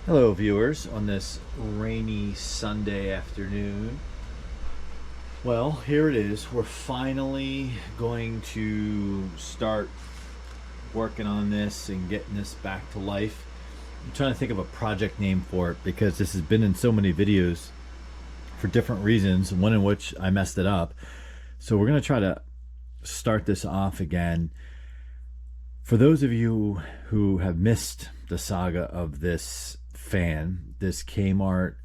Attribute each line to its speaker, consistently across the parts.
Speaker 1: Hello viewers on this rainy Sunday afternoon. Well, here it is. We're finally going to start working on this and getting this back to life. I'm trying to think of a project name for it because this has been in so many videos for different reasons, one in which I messed it up. So we're going to try to start this off again. For those of you who have missed the saga of this fan, this Kmart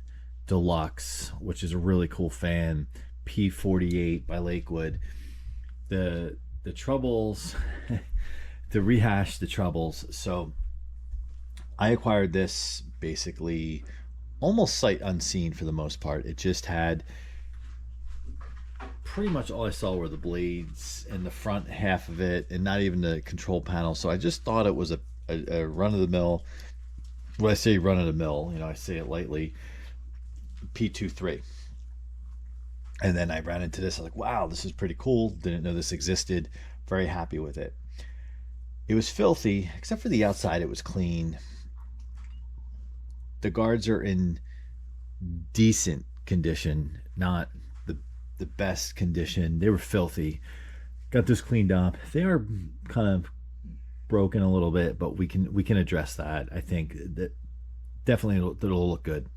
Speaker 1: Deluxe, which is a really cool fan, P-48 by Lakewood. The troubles, to rehash the troubles. So I acquired this basically almost sight unseen for the most part. It just had pretty much all I saw were the blades and the front half of it, and not even the control panel. So I just thought it was a run-of-the-mill. When I say run-of-the-mill, you know, I say it lightly, P23. And then I ran into this. I was like, wow, this is pretty cool. Didn't know this existed. Very happy with it. It was filthy, except for the outside. It was clean. The guards are in decent condition, not the best condition. They were filthy. Got this cleaned up. They are kind of broken a little bit, but we can address that. I think that definitely it'll look good.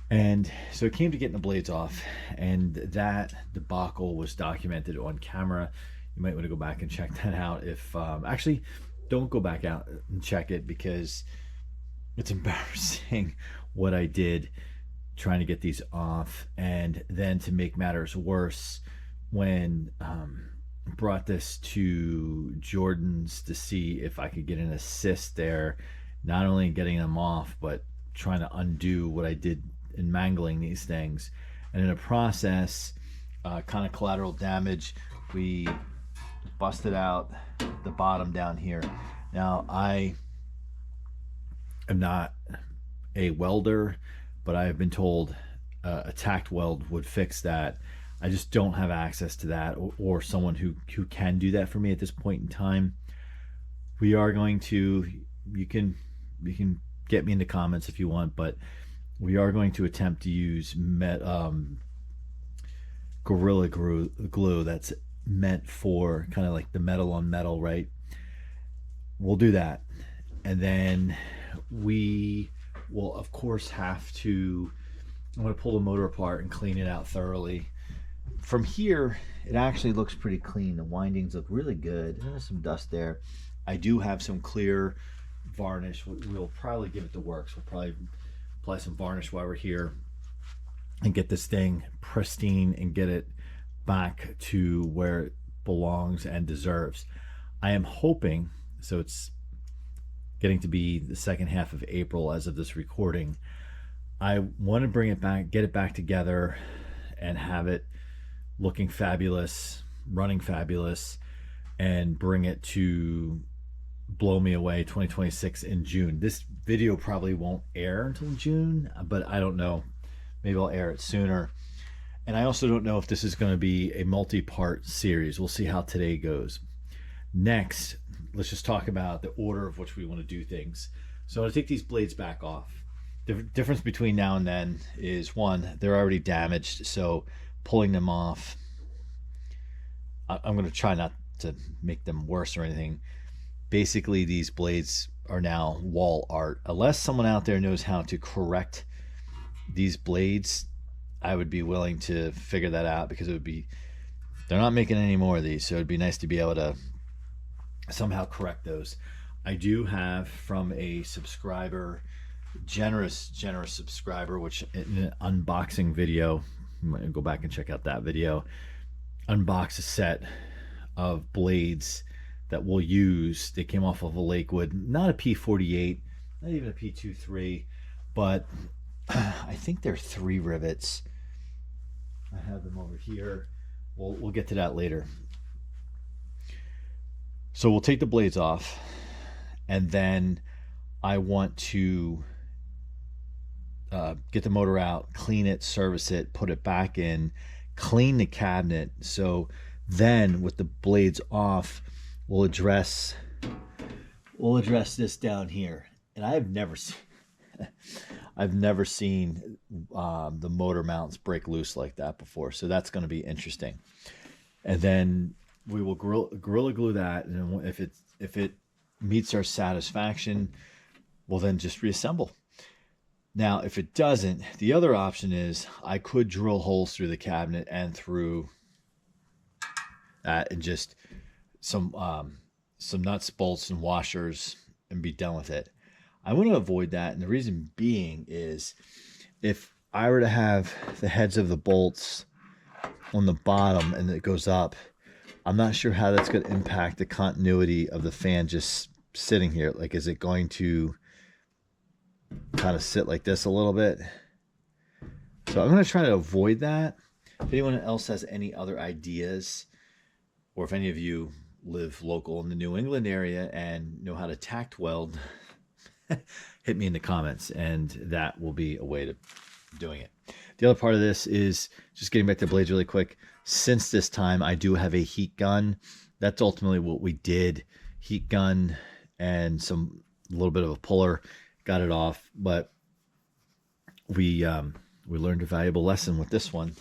Speaker 1: And so it came to getting the blades off, and that debacle was documented on camera. You might want to go back and check that out. If actually, don't go back out and check it, because it's embarrassing what I did trying to get these off. And then to make matters worse, when brought this to Jordan's to see if I could get an assist there, not only getting them off, but trying to undo what I did in mangling these things. And in the process, kind of collateral damage, we busted out the bottom down here. Now, I am not a welder, but I have been told a tacked weld would fix that. I just don't have access to that, or someone who can do that for me at this point in time. We are going to, you can get me in the comments if you want, but we are going to attempt to use Gorilla glue that's meant for kind of like the metal on metal, right? We'll do that. And then we will, of course, have to, I'm going to pull the motor apart and clean it out thoroughly. From here, it actually looks pretty clean. The windings look really good. There's some dust there. I do have some clear varnish. We'll probably give it the works. We'll probably apply some varnish while we're here and get this thing pristine and get it back to where it belongs and deserves. I am hoping, so it's getting to be the second half of April as of this recording, I want to bring it back, get it back together, and have it looking fabulous, running fabulous, and bring it to blow me away 2026 in June. This video probably won't air until June, but I don't know. Maybe I'll air it sooner. And I also don't know if this is going to be a multi-part series. We'll see how today goes. Next, let's just talk about the order of which we want to do things. So I'm going to take these blades back off. The difference between now and then is, one, they're already damaged, so pulling them off, I'm going to try not to make them worse or anything. Basically, these blades are now wall art. Unless someone out there knows how to correct these blades, I would be willing to figure that out, because it would be, they're not making any more of these, so it'd be nice to be able to somehow correct those. I do have from a subscriber, generous subscriber, which in an unboxing video, you might go back and check out that video, unbox a set of blades that we'll use. They came off of a Lakewood, not a P-48, not even a P-23, but I think they're 3 rivets. I have them over here. We'll get to that later. So we'll take the blades off, and then I want to get the motor out, clean it, service it, put it back in, clean the cabinet. So then with the blades off, we'll address this down here. And I've never seen I've never seen the motor mounts break loose like that before. So that's going to be interesting. And then we will Gorilla Glue that, and if it meets our satisfaction, we'll then just reassemble. Now, if it doesn't, the other option is I could drill holes through the cabinet and through that, and just some nuts, bolts, and washers, and be done with it. I want to avoid that, and the reason being is if I were to have the heads of the bolts on the bottom and it goes up, I'm not sure how that's going to impact the continuity of the fan just sitting here. Like, is it going to kind of sit like this a little bit? So I'm going to try to avoid that. If anyone else has any other ideas, or if any of you live local in the New England area and know how to tack weld, hit me in the comments, and that will be a way to doing it. The other part of this is just getting back to blades really quick. Since this time, I do have a heat gun. That's ultimately what we did. Heat gun and a little bit of a puller, got it off. But we learned a valuable lesson with this one.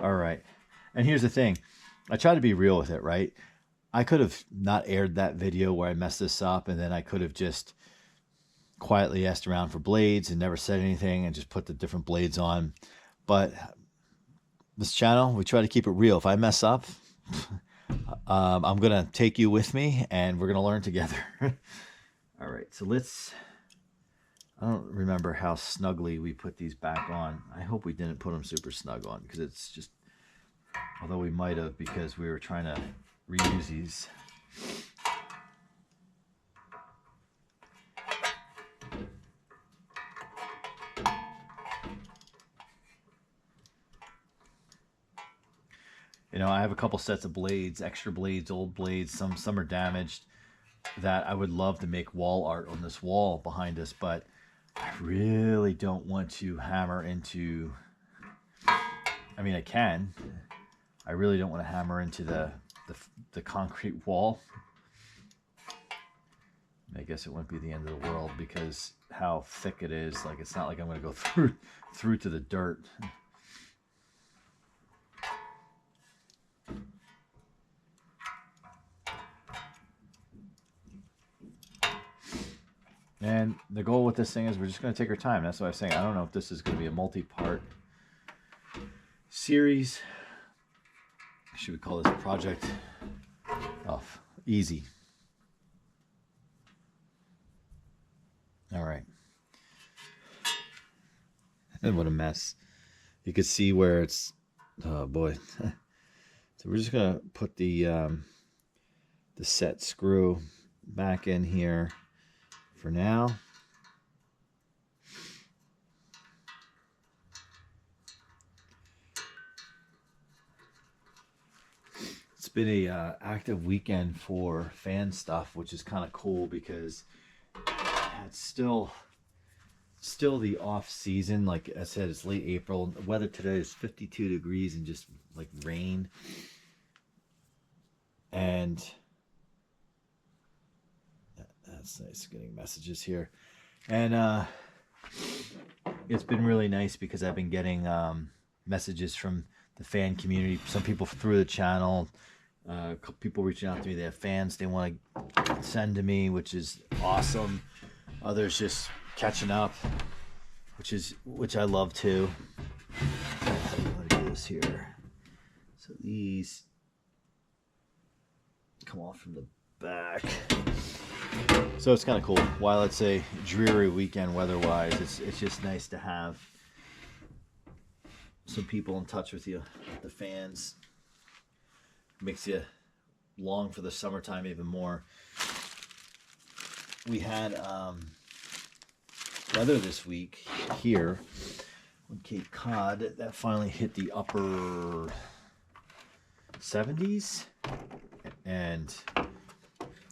Speaker 1: All right. And here's the thing. I try to be real with it, right? I could have not aired that video where I messed this up, and then I could have just quietly asked around for blades and never said anything and just put the different blades on. But this channel, we try to keep it real. If I mess up, I'm going to take you with me, and we're going to learn together. All right, so I don't remember how snugly we put these back on. I hope we didn't put them super snug on, because it's just, although we might have, because we were trying to reuse these. You know, I have a couple sets of blades, extra blades, old blades. Some are damaged, that I would love to make wall art on this wall behind us, but I really don't want to hammer into, I mean, I can. I really don't want to hammer into the concrete wall. I guess it wouldn't be the end of the world, because how thick it is. Like, it's not like I'm going to go through to the dirt. And the goal with this thing is we're just going to take our time. That's what I was saying. I don't know if this is going to be a multi-part series. Should we call this project easy? All right. And what a mess. You can see where it's, oh boy. So we're just going to put the set screw back in here for now. It's been a active weekend for fan stuff, which is kind of cool, because it's still the off season. Like I said, it's late April. The weather today is 52 degrees and just like rain. And that's nice getting messages here. And it's been really nice, because I've been getting messages from the fan community. Some people through the channel, a couple people reaching out to me. They have fans they want to send to me, which is awesome. Others just catching up, which I love too. Let me do this here. So these come off from the back. So it's kind of cool. While it's a dreary weekend weather-wise, it's just nice to have some people in touch with you. The fans makes you long for the summertime even more. We had weather this week here on Cape Cod that finally hit the upper 70s, and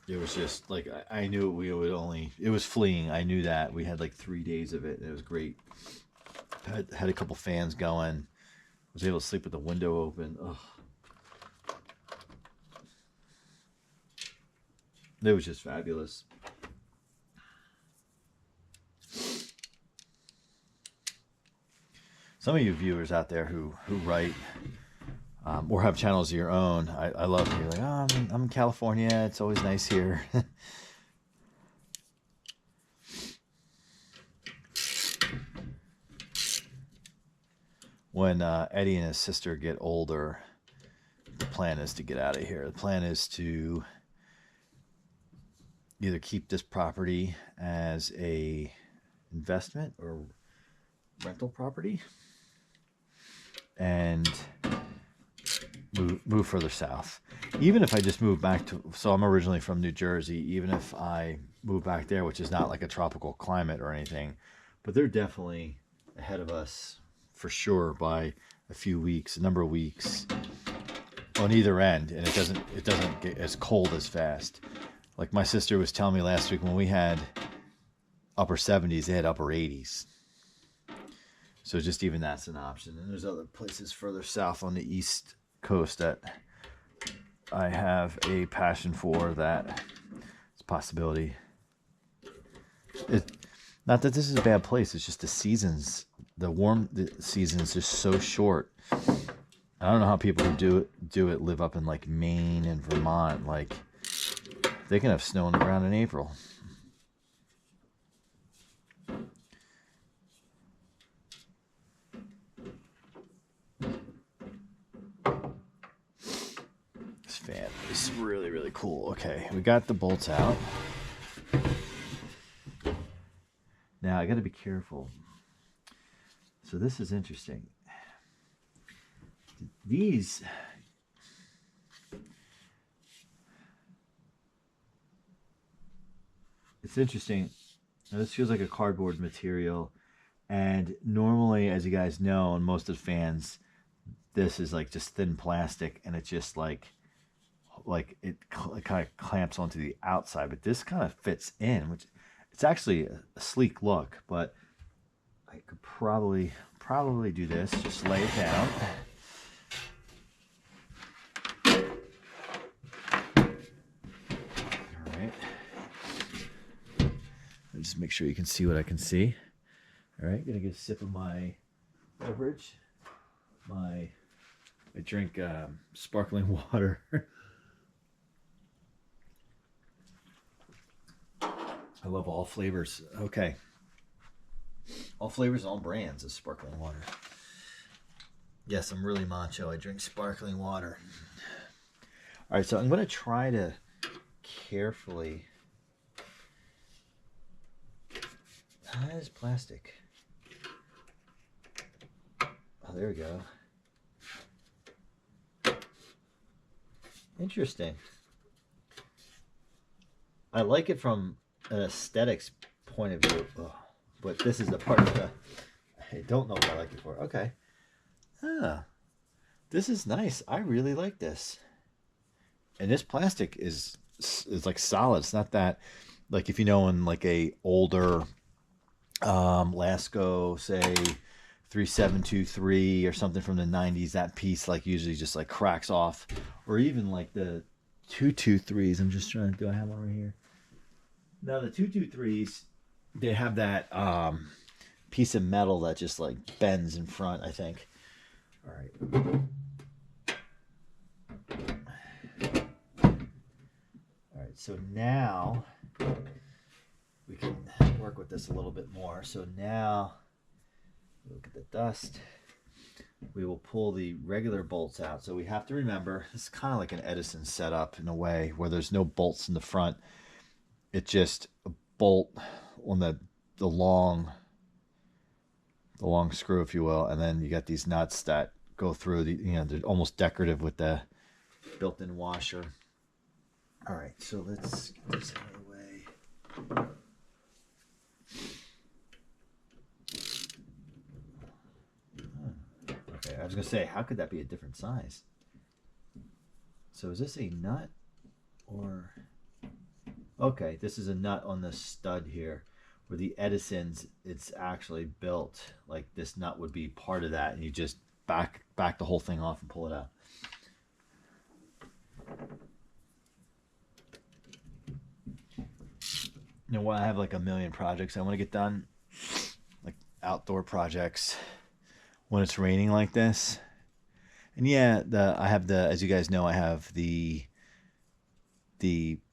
Speaker 1: it was just like, I knew we would only, it was fleeing. I knew that. We had like 3 days of it, and it was great. Had a couple fans going. Was able to sleep with the window open. Ugh. It was just fabulous. some of you viewers out there who write or have channels of your own, I love you. Like, oh, I'm in California. It's always nice here. When Eddie and his sister get older, the plan is to get out of here. The plan is to either keep this property as a investment or rental property and move further south. Even if I just move back to, so I'm originally from New Jersey, even if I move back there, which is not like a tropical climate or anything, but they're definitely ahead of us for sure by a few weeks, a number of weeks on either end, and it doesn't get as cold as fast. Like my sister was telling me last week, when we had upper 70s, they had upper 80s. So just even that's an option. And there's other places further south on the East Coast that I have a passion for, that it's a possibility. Not that this is a bad place, it's just the seasons. The season is just so short. I don't know how people who do it live up in like Maine and Vermont. Like, they can have snow on the ground in April. This fan is really, really cool. Okay, we got the bolts out. Now I got to be careful. So this is interesting. These, it's interesting. Now this feels like a cardboard material, and normally, as you guys know, on most of the fans, this is like just thin plastic, and it's just like it kind of clamps onto the outside. But this kind of fits in, which it's actually a sleek look. But I could probably do this. Just lay it down. All right. Just make sure you can see what I can see. All right, gonna get a sip of my beverage. I drink sparkling water. I love all flavors. Okay. All flavors, all brands of sparkling water. Yes, I'm really macho. I drink sparkling water. All right, so I'm going to try to carefully... That is plastic. Oh, there we go. Interesting. I like it from an aesthetics point of view. Oh, but this is the part that I don't know what I like it for. Okay. Ah, this is nice. I really like this. And this plastic is like solid. It's not that, like, if you know, in like a older Lasco, say 3723 or something from the 90s, that piece like usually just like cracks off. Or even like the 223s. I'm just trying to, do I have one right here? Now the 223s, they have that piece of metal that just like bends in front, I think. All right. All right, so now we can work with this a little bit more. So now, look at the dust. We will pull the regular bolts out. So we have to remember, it's kind of like an Edison setup in a way, where there's no bolts in the front. It's just a bolt on the long screw, if you will, and then you got these nuts that go through the, you know, they're almost decorative with the built-in washer. All right, so let's get this out of the way. Okay, I was gonna say, how could that be a different size? So is this a nut or? Okay, this is a nut on the stud here. Where the Edison's, it's actually built like this nut would be part of that, and you just back the whole thing off and pull it out. You know what? I have like a million projects I want to get done, like outdoor projects, when it's raining like this. And yeah, I have the, as you guys know, I have the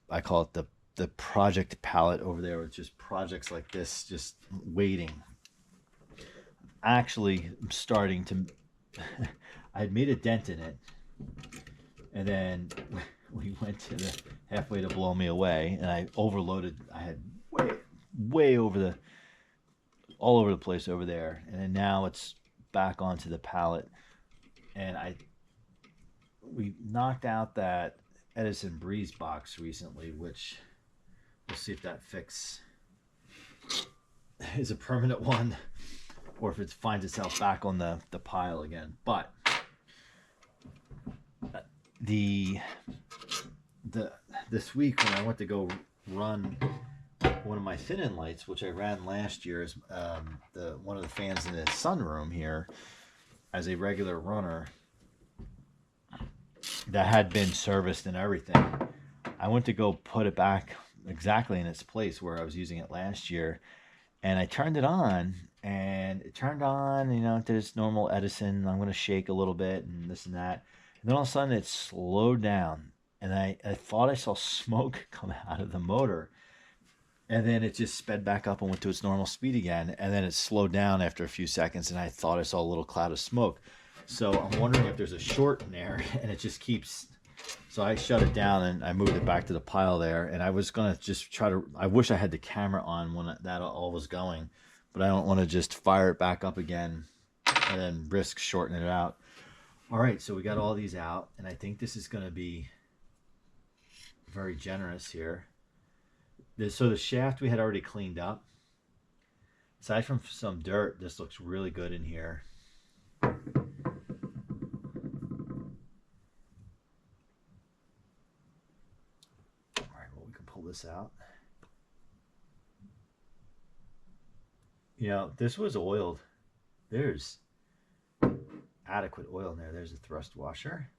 Speaker 1: I call it the project palette over there with just projects like this just waiting. Actually, I'm starting to I had made a dent in it, and then we went to the halfway to blow me away, and I overloaded. I had way over the all over the place over there, and then now it's back onto the pallet, and we knocked out that Edison Breeze box recently, which we'll see if that fix is a permanent one or if it finds itself back on the pile again. But this week when I went to go run one of my thin-in lights, which I ran last year as one of the fans in the sunroom here as a regular runner that had been serviced and everything, I went to go put it back exactly in its place where I was using it last year, and I turned it on, and it turned on, you know, did its normal Edison, I'm going to shake a little bit and this and that, and then all of a sudden it slowed down, and I thought I saw smoke come out of the motor, and then it just sped back up and went to its normal speed again, and then it slowed down after a few seconds, and I thought I saw a little cloud of smoke. So I'm wondering if there's a short in there, and it just keeps. So I shut it down and I moved it back to the pile there. And I was gonna just try to. I wish I had the camera on when that all was going, but I don't want to just fire it back up again and then risk shorting it out. All right, so we got all these out, and I think this is gonna be very generous here. So the shaft we had already cleaned up. Aside from some dirt, this looks really good in here. This out. You know, this was oiled. There's adequate oil in there. There's a thrust washer.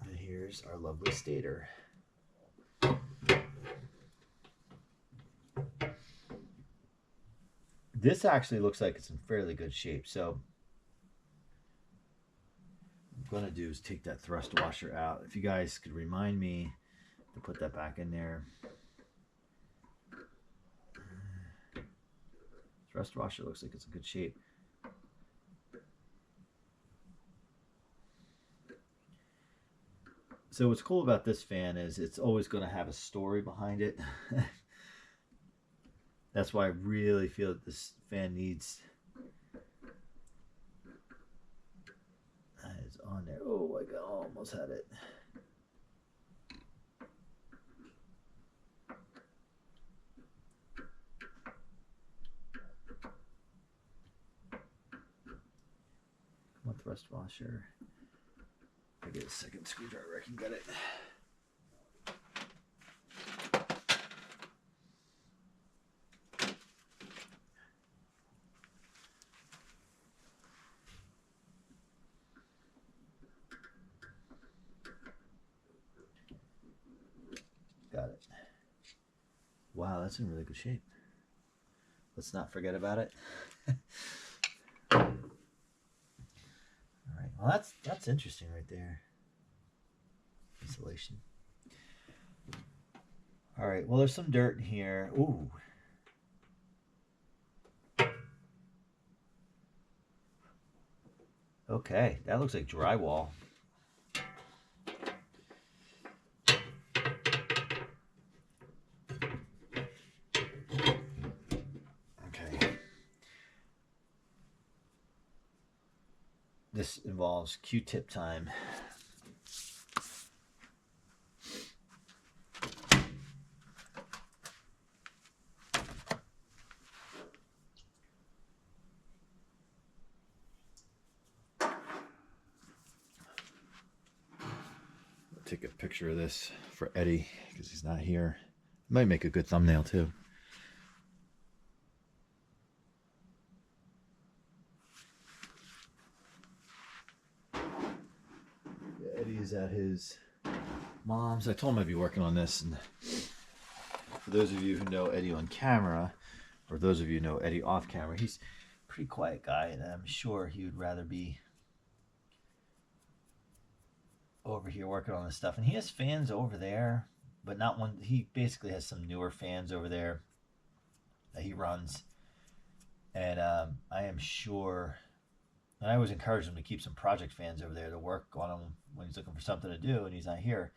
Speaker 1: And here's our lovely Stator. This actually looks like it's in fairly good shape. So what I'm going to do is take that thrust washer out. If you guys could remind me to put that back in there. Thrust washer looks like it's in good shape. So what's cool about this fan is it's always going to have a story behind it. That's why I really feel that this fan needs. It's on there. Oh my god, almost had it. Come on, thrust washer. If I get a second screwdriver, I can get it. Got it. Wow, that's in really good shape. Let's not forget about it. All right. Well, that's interesting right there. Insulation. All right. Well, there's some dirt in here. Ooh. Okay, that looks like drywall. This involves Q-tip time. I'll take a picture of this for Eddie because he's not here. Might make a good thumbnail too. Eddie is at his mom's. I told him I'd be working on this, and for those of you who know Eddie on camera, or those of you who know Eddie off camera, he's a pretty quiet guy, and I'm sure he would rather be over here working on this stuff. And he has fans over there, but not one. He basically has some newer fans over there that he runs, and I am sure. And I always encourage him to keep some project fans over there to work on him when he's looking for something to do and he's not here.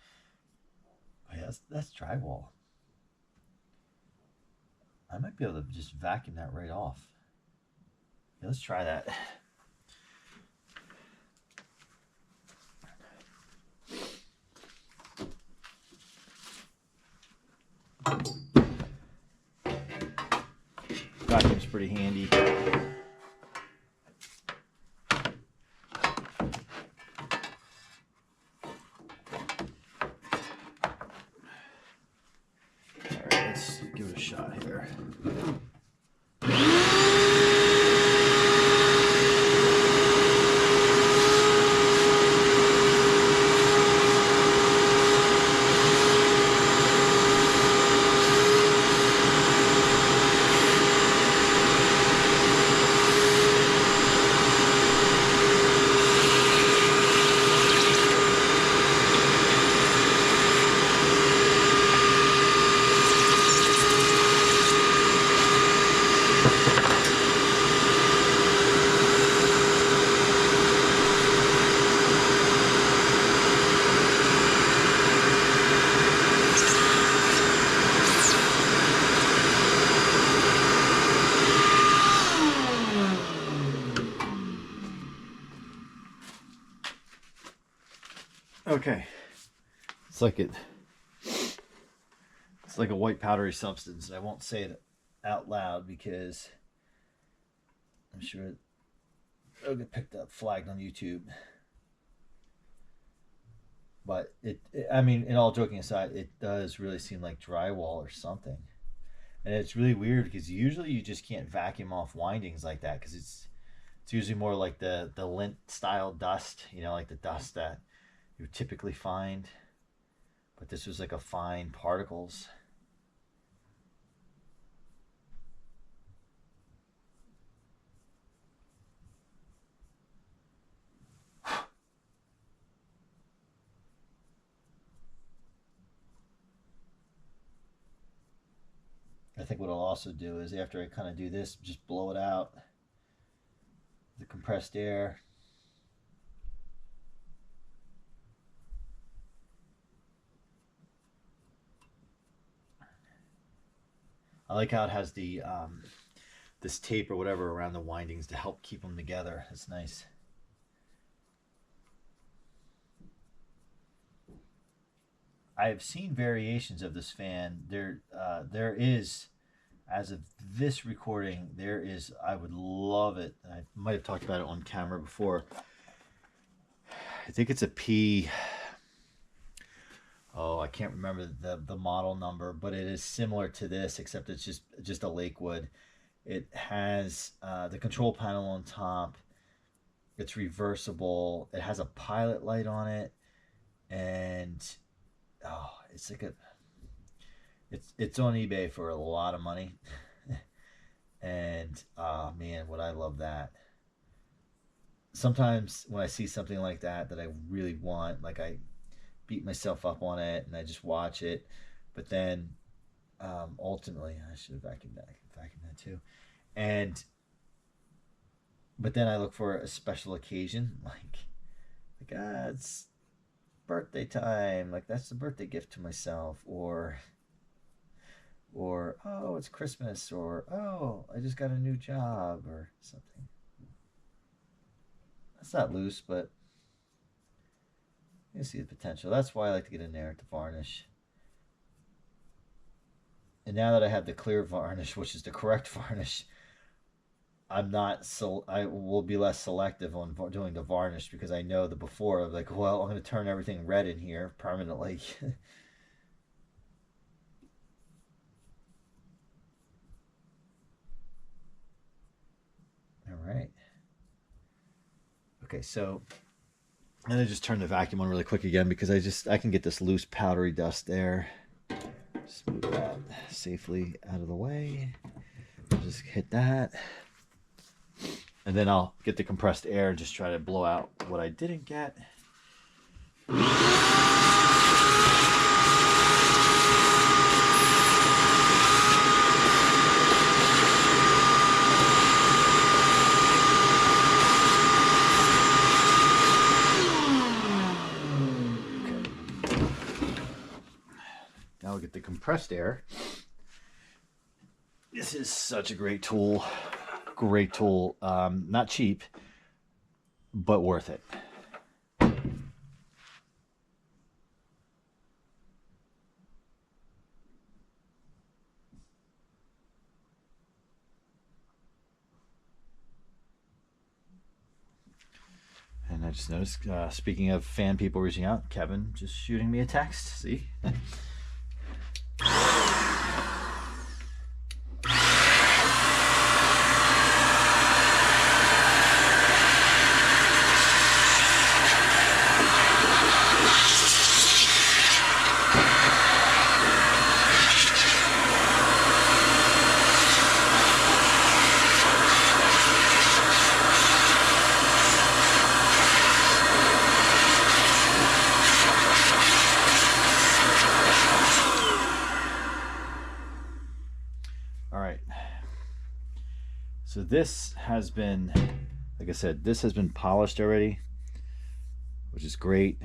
Speaker 1: Oh, yeah, that's drywall. I might be able to just vacuum that right off. Yeah, let's try that. Vacuum's pretty handy. Give it a shot here. Okay, it's like a white powdery substance, and I won't say it out loud because I'm sure it'll get picked up, flagged on YouTube. But I mean, in all joking aside, it does really seem like drywall or something, and it's really weird because usually you just can't vacuum off windings like that because it's usually more like the lint style dust, you know, like the dust that you would typically find, but this was like a fine particles. I think what I'll also do is after I kind of do this, just blow it out, the compressed air. I like how it has the this tape or whatever around the windings to help keep them together. It's nice. I have seen variations of this fan. There is, as of this recording, there is. I would love it. I might have talked about it on camera before. I think it's a P. Oh, I can't remember the model number, but it is similar to this, except it's just a Lakewood. It has the control panel on top. It's reversible. It has a pilot light on it, and oh, it's like it's on eBay for a lot of money. And oh man, would I love that. Sometimes when I see something like that I really want, like I beat myself up on it and I just watch it, but then ultimately I should have vacuumed that too, but then I look for a special occasion, like it's birthday time, like that's the birthday gift to myself, or oh, it's Christmas, or oh, I just got a new job or something. That's not loose, but you see the potential. That's why I like to get in there to varnish. And now that I have the clear varnish, which is the correct varnish, I will be less selective on doing the varnish because I know the before of like, well, I'm going to turn everything red in here permanently. All right. Okay, so I'm gonna just turn the vacuum on really quick again because I can get this loose powdery dust there. Just move that safely out of the way. Just hit that. And then I'll get the compressed air, just try to blow out what I didn't get. Now we'll get the compressed air. This is such a great tool. Great tool. Not cheap, but worth it. And I just noticed, speaking of fan people reaching out, Kevin just shooting me a text. See? So this has been, like I said, this has been polished already, which is great.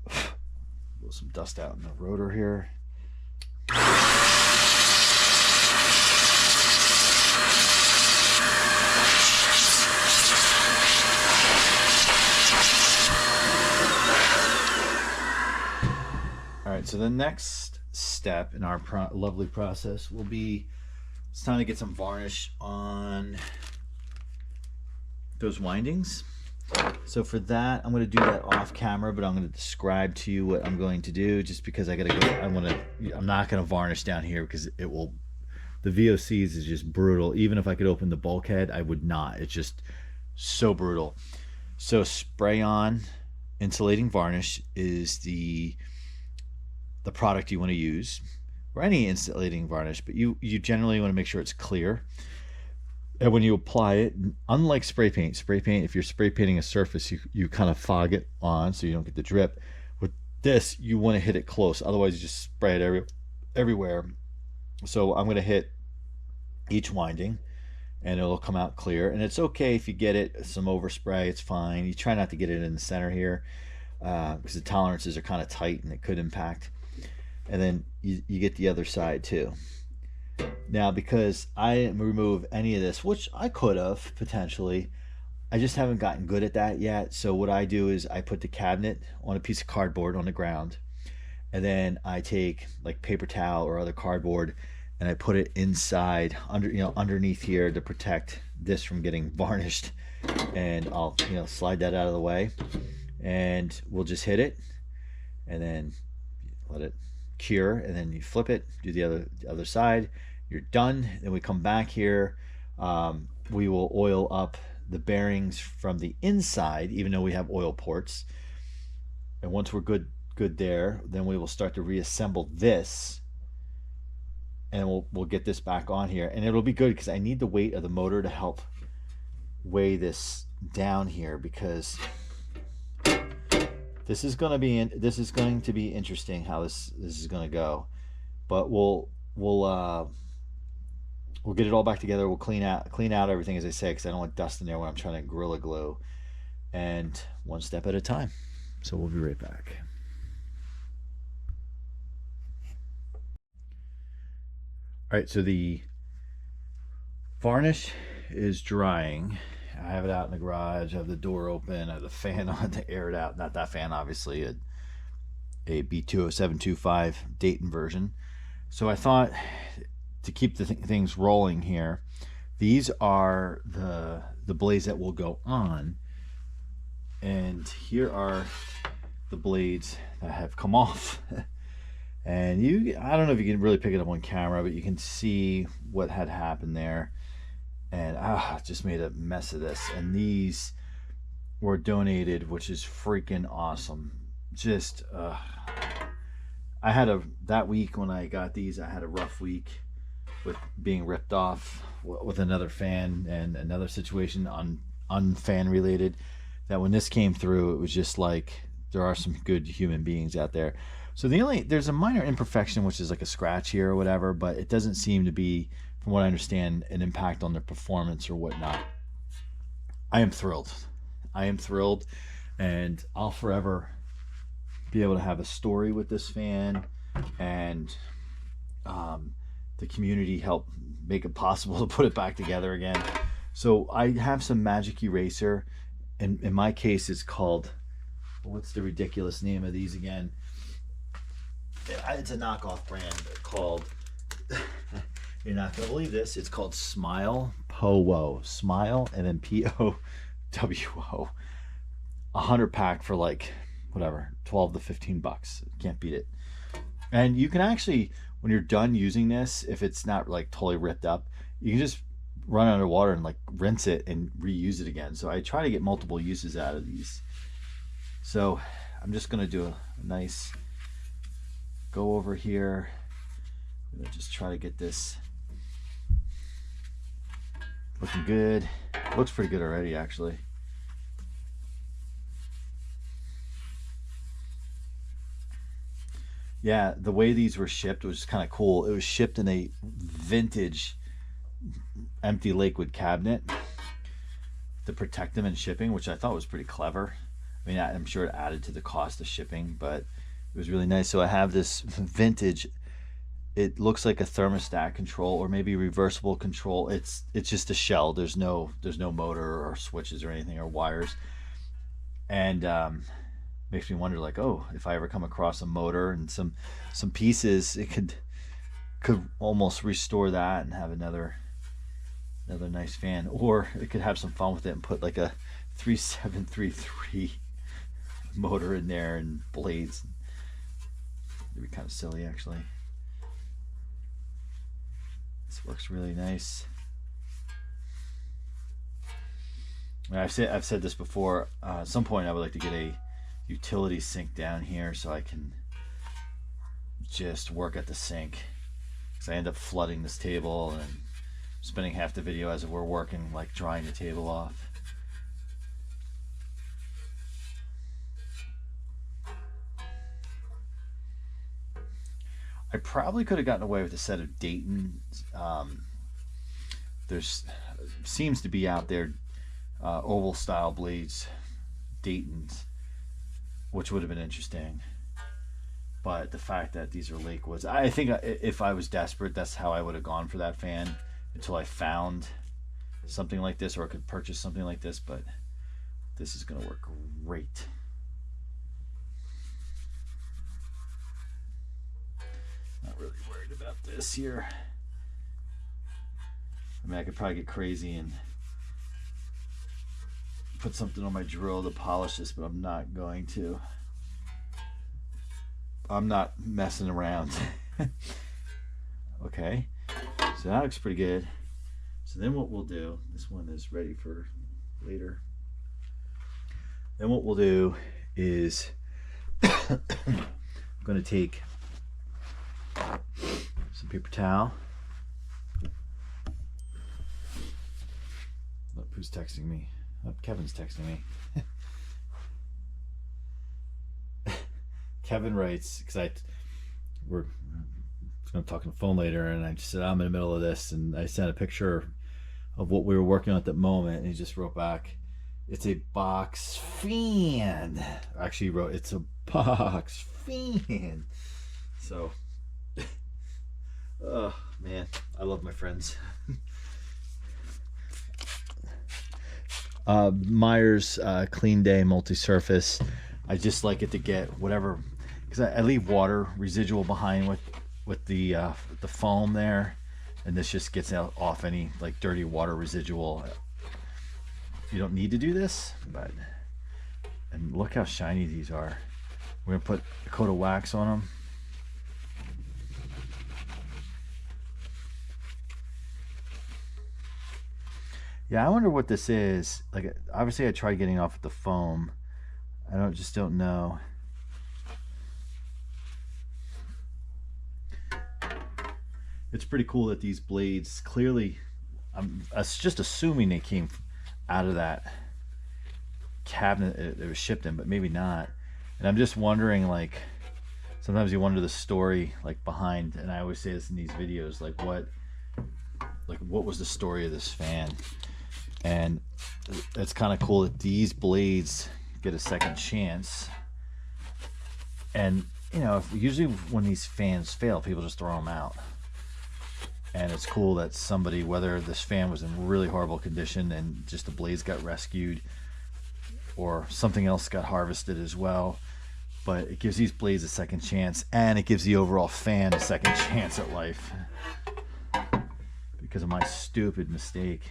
Speaker 1: Blow some dust out in the rotor here. All right, so the next step in our lovely process will be, it's time to get some varnish on those windings. So for that, I'm going to do that off camera, but I'm going to describe to you what I'm going to do, just because I got to go. I'm not going to varnish down here because it will, the VOCs is just brutal. Even if I could open the bulkhead, I would not. It's just so brutal. So spray on insulating varnish is the product you want to use, or any insulating varnish, but you generally want to make sure it's clear. And when you apply it, unlike spray paint, if you're spray painting a surface, you kind of fog it on so you don't get the drip. With this, you want to hit it close, otherwise you just spray it everywhere. So I'm going to hit each winding and it'll come out clear. And it's okay if you get it some overspray, it's fine. You try not to get it in the center here because the tolerances are kind of tight and it could impact. And then you get the other side too. Now, because I didn't remove any of this, which I could have potentially, I just haven't gotten good at that yet. So what I do is I put the cabinet on a piece of cardboard on the ground, and then I take like paper towel or other cardboard and I put it inside underneath here to protect this from getting varnished. And I'll slide that out of the way, and we'll just hit it and then let it cure, and then you flip it, do the other side, you're done. Then we come back here, we will oil up the bearings from the inside, even though we have oil ports. And once we're good there, then we will start to reassemble this, and we'll get this back on here. And it'll be good because I need the weight of the motor to help weigh this down here, because this is going to be interesting how this is going to go. But we'll get it all back together. We'll clean out everything, as I say, because I don't want dust in there when I'm trying to Gorilla Glue, and one step at a time. So we'll be right back. All right, so the varnish is drying. I have it out in the garage. I have the door open. I have the fan on to air it out. Not that fan, obviously, a B20725 Dayton version. So I thought, to keep the things rolling here, these are the blades that will go on. And here are the blades that have come off. And I don't know if you can really pick it up on camera, but you can see what had happened there. And just made a mess of this. And these were donated, which is freaking awesome. Just I had that week when I got these, I had a rough week with being ripped off with another fan and another situation on unfan related, that when this came through, it was just like, there are some good human beings out there. So there's a minor imperfection, which is like a scratch here or whatever, but it doesn't seem to be, from what I understand, an impact on their performance or whatnot. I am thrilled. I am thrilled, and I'll forever be able to have a story with this fan, and the community helped make it possible to put it back together again. So I have some magic eraser, and in my case it's called, what's the ridiculous name of these again? It's a knockoff brand called, you're not gonna believe this, it's called Smile Powo. Smile and then P-O-W-O. 100 pack for like whatever, 12 to 15 bucks. Can't beat it. And you can actually, when you're done using this, if it's not like totally ripped up, you can just run underwater and like rinse it and reuse it again. So I try to get multiple uses out of these. So I'm just gonna do a nice go over here. I'm gonna just try to get this looking good. Looks pretty good already, actually. Yeah, the way these were shipped was kind of cool. It was shipped in a vintage empty Lakewood cabinet to protect them in shipping, which I thought was pretty clever. I mean, I'm sure it added to the cost of shipping, but it was really nice. So I have this vintage, it looks like a thermostat control or maybe reversible control. It's just a shell. There's no motor or switches or anything or wires. And makes me wonder, like, oh, if I ever come across a motor and some pieces, it could almost restore that and have another nice fan. Or it could have some fun with it and put like a 3733 motor in there and blades. It'd be kind of silly, actually. This looks really nice. I've said this before. At some point I would like to get a utility sink down here so I can just work at the sink, because I end up flooding this table and spending half the video as we're working, like drying the table off. I probably could have gotten away with a set of Dayton. There's seems to be out there oval style blades, Dayton's, which would have been interesting. But the fact that these are Lakewoods, I think if I was desperate, that's how I would have gone for that fan, until I found something like this, or I could purchase something like this. But this is going to work great. Not really worried about this here. I mean, I could probably get crazy and put something on my drill to polish this, but I'm not going to. I'm not messing around. Okay, so that looks pretty good. So then what we'll do, this one is ready for later. Then what we'll do is I'm going to take some paper towel. Look, who's texting me? Oh, Kevin's texting me. Kevin writes, because we're going to talk on the phone later, and I just said I'm in the middle of this, and I sent a picture of what we were working on at the moment, and he just wrote back, "It's a box fan." Actually, he wrote, "It's a box fan." So, oh man, I love my friends. Myers Clean Day Multi-Surface. I just like it to get whatever, because I leave water residual behind with the foam there, and this just gets out off any like dirty water residual. You don't need to do this, but, and look how shiny these are. We're gonna put a coat of wax on them. Yeah, I wonder what this is. Like, obviously I tried getting off with the foam. I just don't know. it's pretty cool that these blades clearly, I'm just assuming they came out of that cabinet it was shipped in, but maybe not. And I'm just wondering, like, sometimes you wonder the story like behind, and I always say this in these videos, like what was the story of this fan? And it's kind of cool that these blades get a second chance. And you know, usually when these fans fail, people just throw them out. And it's cool that somebody, whether this fan was in really horrible condition and just the blades got rescued, or something else got harvested as well, but it gives these blades a second chance, and it gives the overall fan a second chance at life because of my stupid mistake.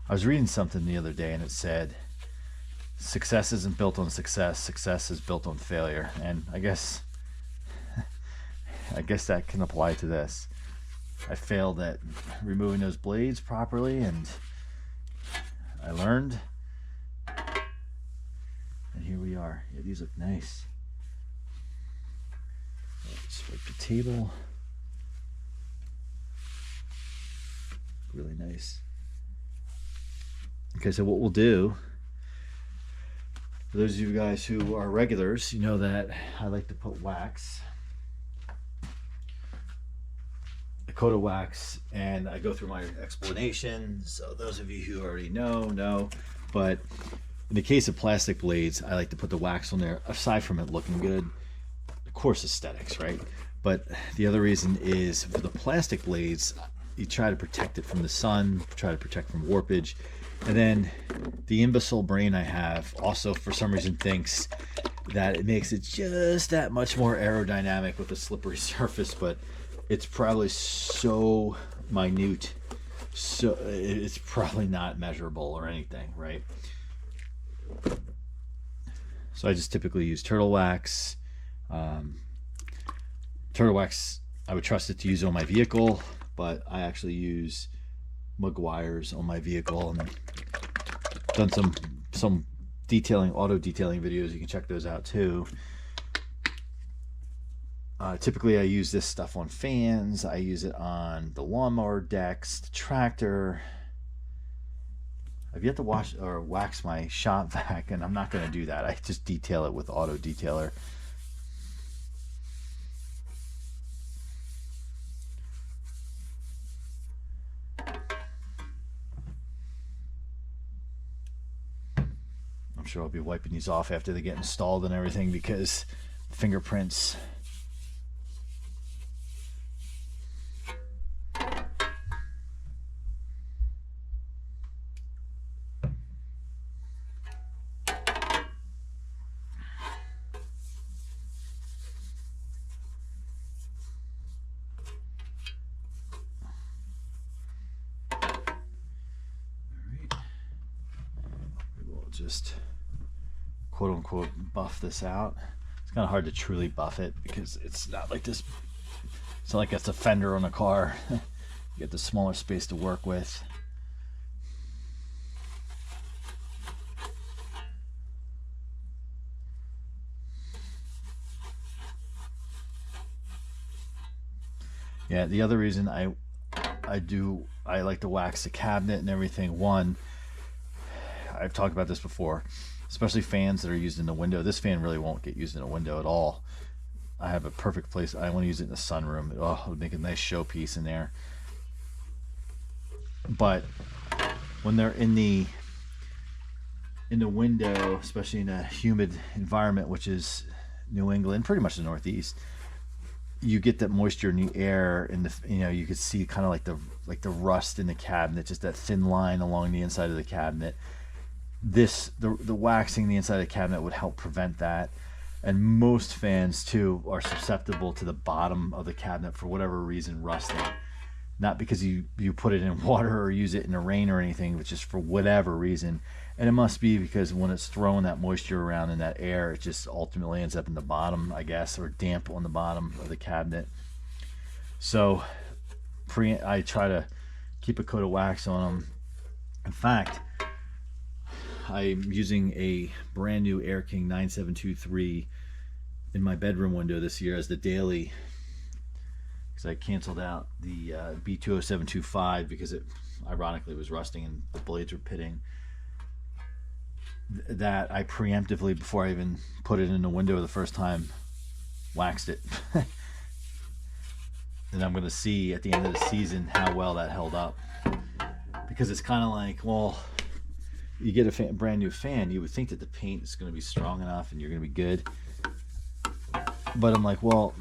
Speaker 1: I was reading something the other day and it said, success isn't built on success, success is built on failure. And I guess that can apply to this. I failed at removing those blades properly, and I learned, and here we are. Yeah, these look nice. Let's wipe the table. Really nice. Okay, so what we'll do, for those of you guys who are regulars, you know that I like to put wax, a coat of wax, and I go through my explanation. So those of you who already know, but in the case of plastic blades, I like to put the wax on there, aside from it looking good, of course, aesthetics, right? But the other reason is, for the plastic blades, you try to protect it from the sun, try to protect from warpage. And then the imbecile brain I have also, for some reason, thinks that it makes it just that much more aerodynamic with a slippery surface, but it's probably so minute, so it's probably not measurable or anything, right? So I just typically use turtle wax. Turtle wax, I would trust it to use on my vehicle, but I actually use Maguire's on my vehicle, and done some detailing, auto detailing videos. You can check those out too. Typically I use this stuff on fans. I use it on the lawnmower decks, the tractor. I've yet to wash or wax my shop vac, and I'm not going to do that. I just detail it with auto detailer. I'm sure I'll be wiping these off after they get installed and everything, because fingerprints. Just quote unquote buff this out. It's kind of hard to truly buff it because it's not like this. It's not like it's a fender on a car. You get the smaller space to work with. Yeah, the other reason I like to wax the cabinet and everything, one, I've talked about this before, especially fans that are used in the window. This fan really won't get used in a window at all. I have a perfect place. I want to use it in the sunroom. Oh, it would make a nice showpiece in there. But when they're in the window, especially in a humid environment, which is New England, pretty much the Northeast, you get that moisture in the air, and you could see kind of like the rust in the cabinet, just that thin line along the inside of the cabinet. The waxing the inside of the cabinet would help prevent that. And most fans too are susceptible to the bottom of the cabinet for whatever reason rusting. Not because you put it in water or use it in the rain or anything, but just for whatever reason. And it must be because when it's throwing that moisture around in that air, it just ultimately ends up in the bottom, I guess, or damp on the bottom of the cabinet. So I try to keep a coat of wax on them. In fact, I'm using a brand new Air King 9723 in my bedroom window this year as the daily because I canceled out the B20725 because it ironically was rusting and the blades were pitting. That I preemptively, before I even put it in the window the first time, waxed it. And I'm going to see at the end of the season how well that held up, because it's kind of like, well, you get a brand new fan, you would think that the paint is going to be strong enough and you're going to be good, but I'm like, well,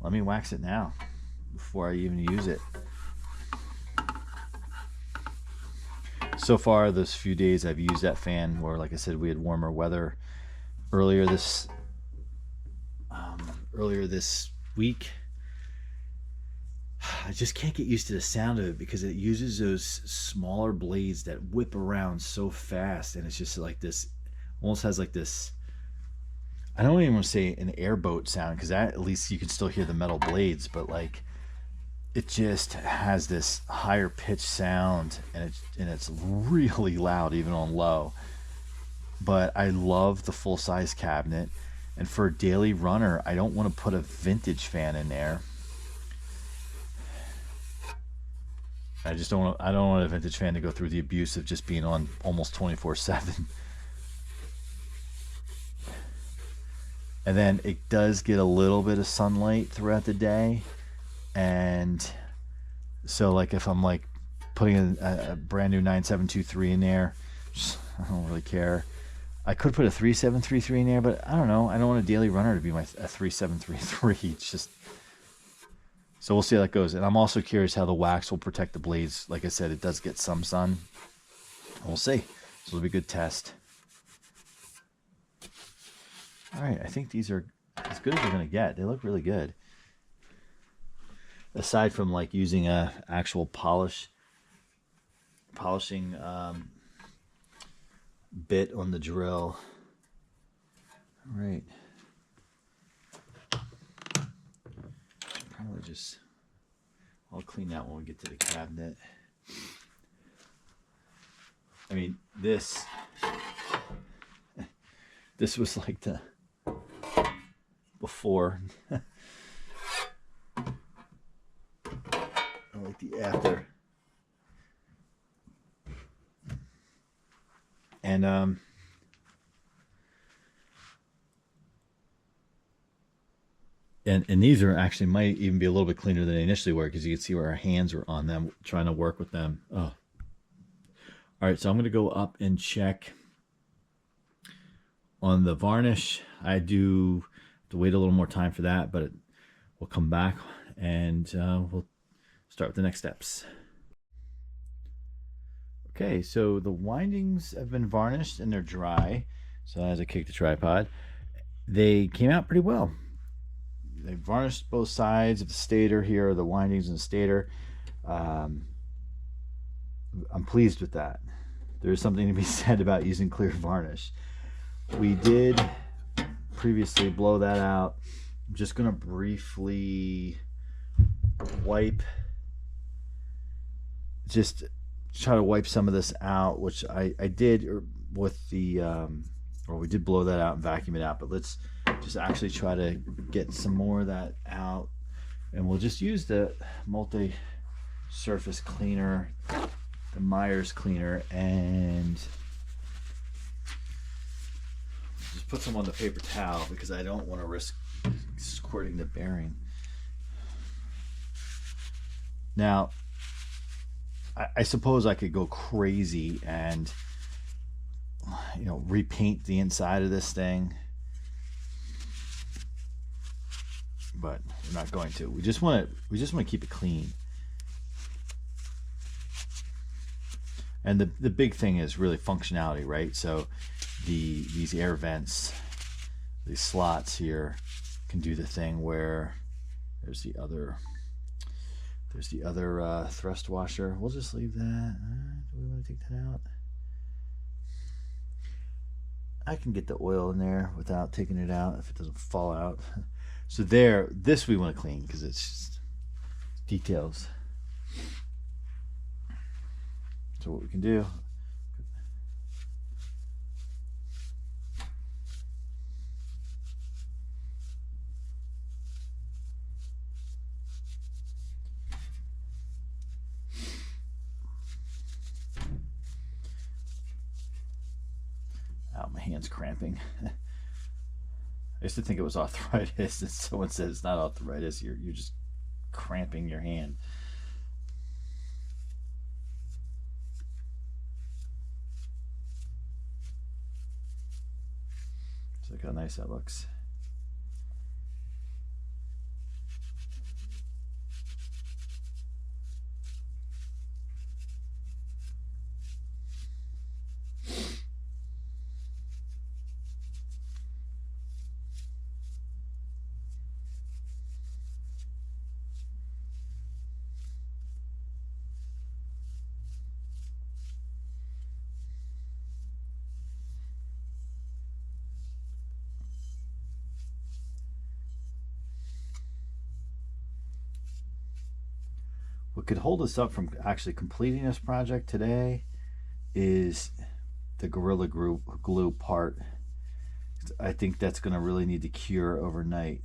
Speaker 1: let me wax it now before I even use it. So far those few days I've used that fan, where like I said, we had warmer weather earlier this week. I just can't get used to the sound of it because it uses those smaller blades that whip around so fast, and it's just like this, almost has like this, I don't even want to say an airboat sound, because that, at least you can still hear the metal blades, but like it just has this higher pitched sound, and it's really loud even on low. But I love the full size cabinet, and for a daily runner I don't want to put a vintage fan in there. I just don't want a vintage fan to go through the abuse of just being on almost 24/7. And then it does get a little bit of sunlight throughout the day, and so like if I'm like putting a brand new 9723 in there, I don't really care. I could put a 3733 in there, but I don't know. I don't want a daily runner to be a 3733. It's just, so we'll see how that goes. And I'm also curious how the wax will protect the blades. Like I said, it does get some sun. We'll see. So it'll be a good test. All right, I think these are as good as we're going to get. They look really good. Aside from like using a actual polishing bit on the drill. All right. Probably just, I'll clean that when we get to the cabinet. I mean, this was like the before. I like the after. And these are actually might even be a little bit cleaner than they initially were, because you can see where our hands were on them trying to work with them. Oh, all right. So I'm going to go up and check on the varnish. I do have to wait a little more time for that, but we'll come back and we'll start with the next steps. Okay, so the windings have been varnished and they're dry. So as I kick the tripod, they came out pretty well. They varnished both sides of the stator here, the windings and the stator. I'm pleased with that. There's something to be said about using clear varnish. We did previously blow that out. I'm just going to briefly wipe, just try to wipe some of this out, which I did with the, or we did blow that out and vacuum it out, but let's just actually try to get some more of that out. And we'll just use the multi-surface cleaner, the Myers cleaner, and just put some on the paper towel because I don't want to risk squirting the bearing. Now, I suppose I could go crazy and, you know, repaint the inside of this thing, but we're not going to. We just want to keep it clean. And the big thing is really functionality, right? So these air vents, these slots here, can do the thing where there's the other thrust washer. We'll just leave that. Do we want to take that out? I can get the oil in there without taking it out if it doesn't fall out. So this we want to clean because it's just details. So what we can do, Oh, my hand's cramping. I used to think it was arthritis, and someone said it's not arthritis. You're just cramping your hand. So look how nice that looks. What could hold us up from actually completing this project today is the Gorilla Glue part. I think that's going to really need to cure overnight.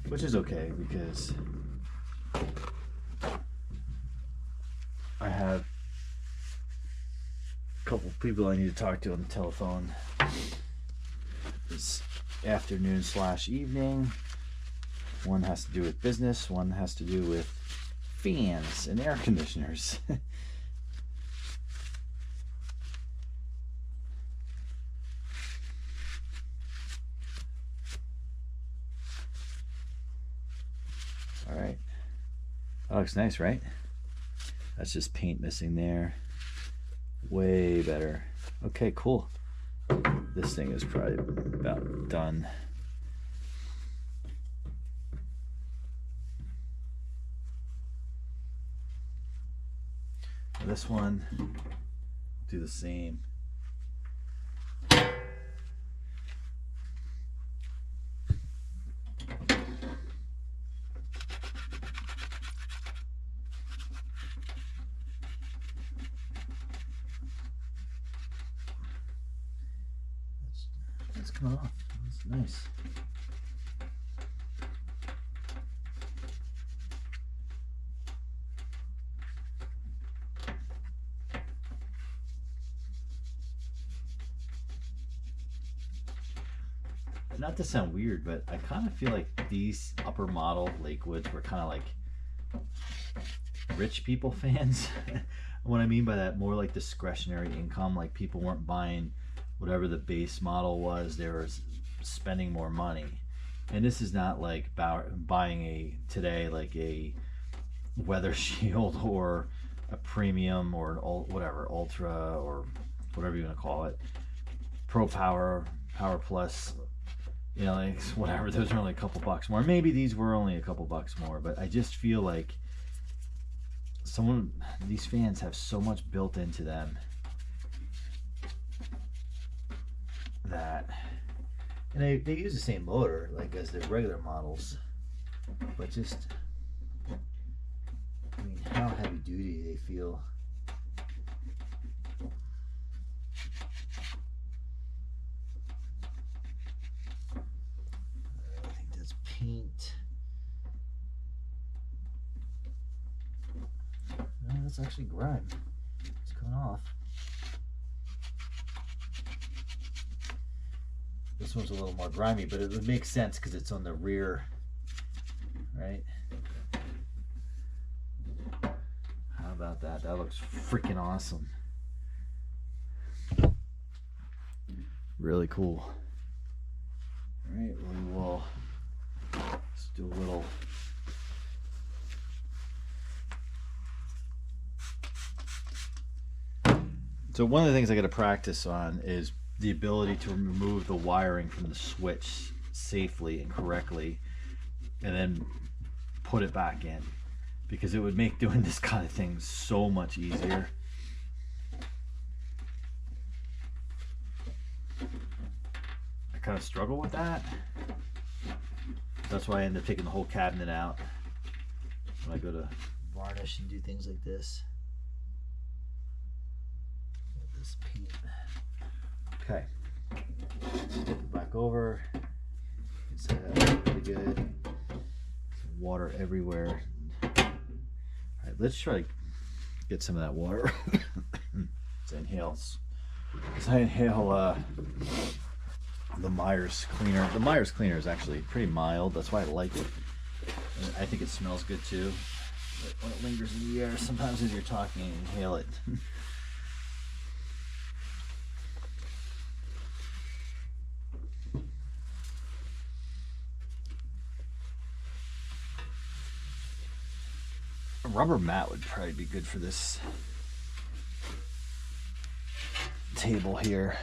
Speaker 1: Which is okay, because I have a couple people I need to talk to on the telephone this afternoon / evening. One has to do with business, one has to do with fans and air conditioners. All right, that looks nice, right? That's just paint missing there. Way better. Okay, cool. This thing is probably about done. This one, do the same. That's coming off. That's nice. Not to sound weird, but I kind of feel like these upper model Lakewoods were kind of like rich people fans. What I mean by that, more like discretionary income. Like people weren't buying whatever the base model was, they were spending more money. And this is not like buying today like a Weather Shield or a premium or an whatever, Ultra or whatever you want to call it, Pro Power, Power Plus, you know, like whatever. Those are only a couple bucks more. Maybe these were only a couple bucks more, but I just feel like these fans have so much built into them that, and they use the same motor like as the regular models, but just, I mean, how heavy duty they feel. I think that's paint. No, that's actually grime. It's coming off. This one's a little more grimy, but it would make sense because it's on the rear, right? How about that? That looks freaking awesome. Really cool. All right, we will let's do a little. So one of the things I got to practice on is the ability to remove the wiring from the switch safely and correctly, and then put it back in, because it would make doing this kind of thing so much easier. I kind of struggle with that. That's why I end up taking the whole cabinet out when I go to varnish and do things like this. This paint. Okay, flip it back over. Set that up pretty good. Some water everywhere. right, let's try to get some of that water. Let's inhale the Myers cleaner. The Myers cleaner is actually pretty mild. That's why I like it. And I think it smells good too. But when it lingers in the air, sometimes as you're talking, you inhale it. A rubber mat would probably be good for this table here.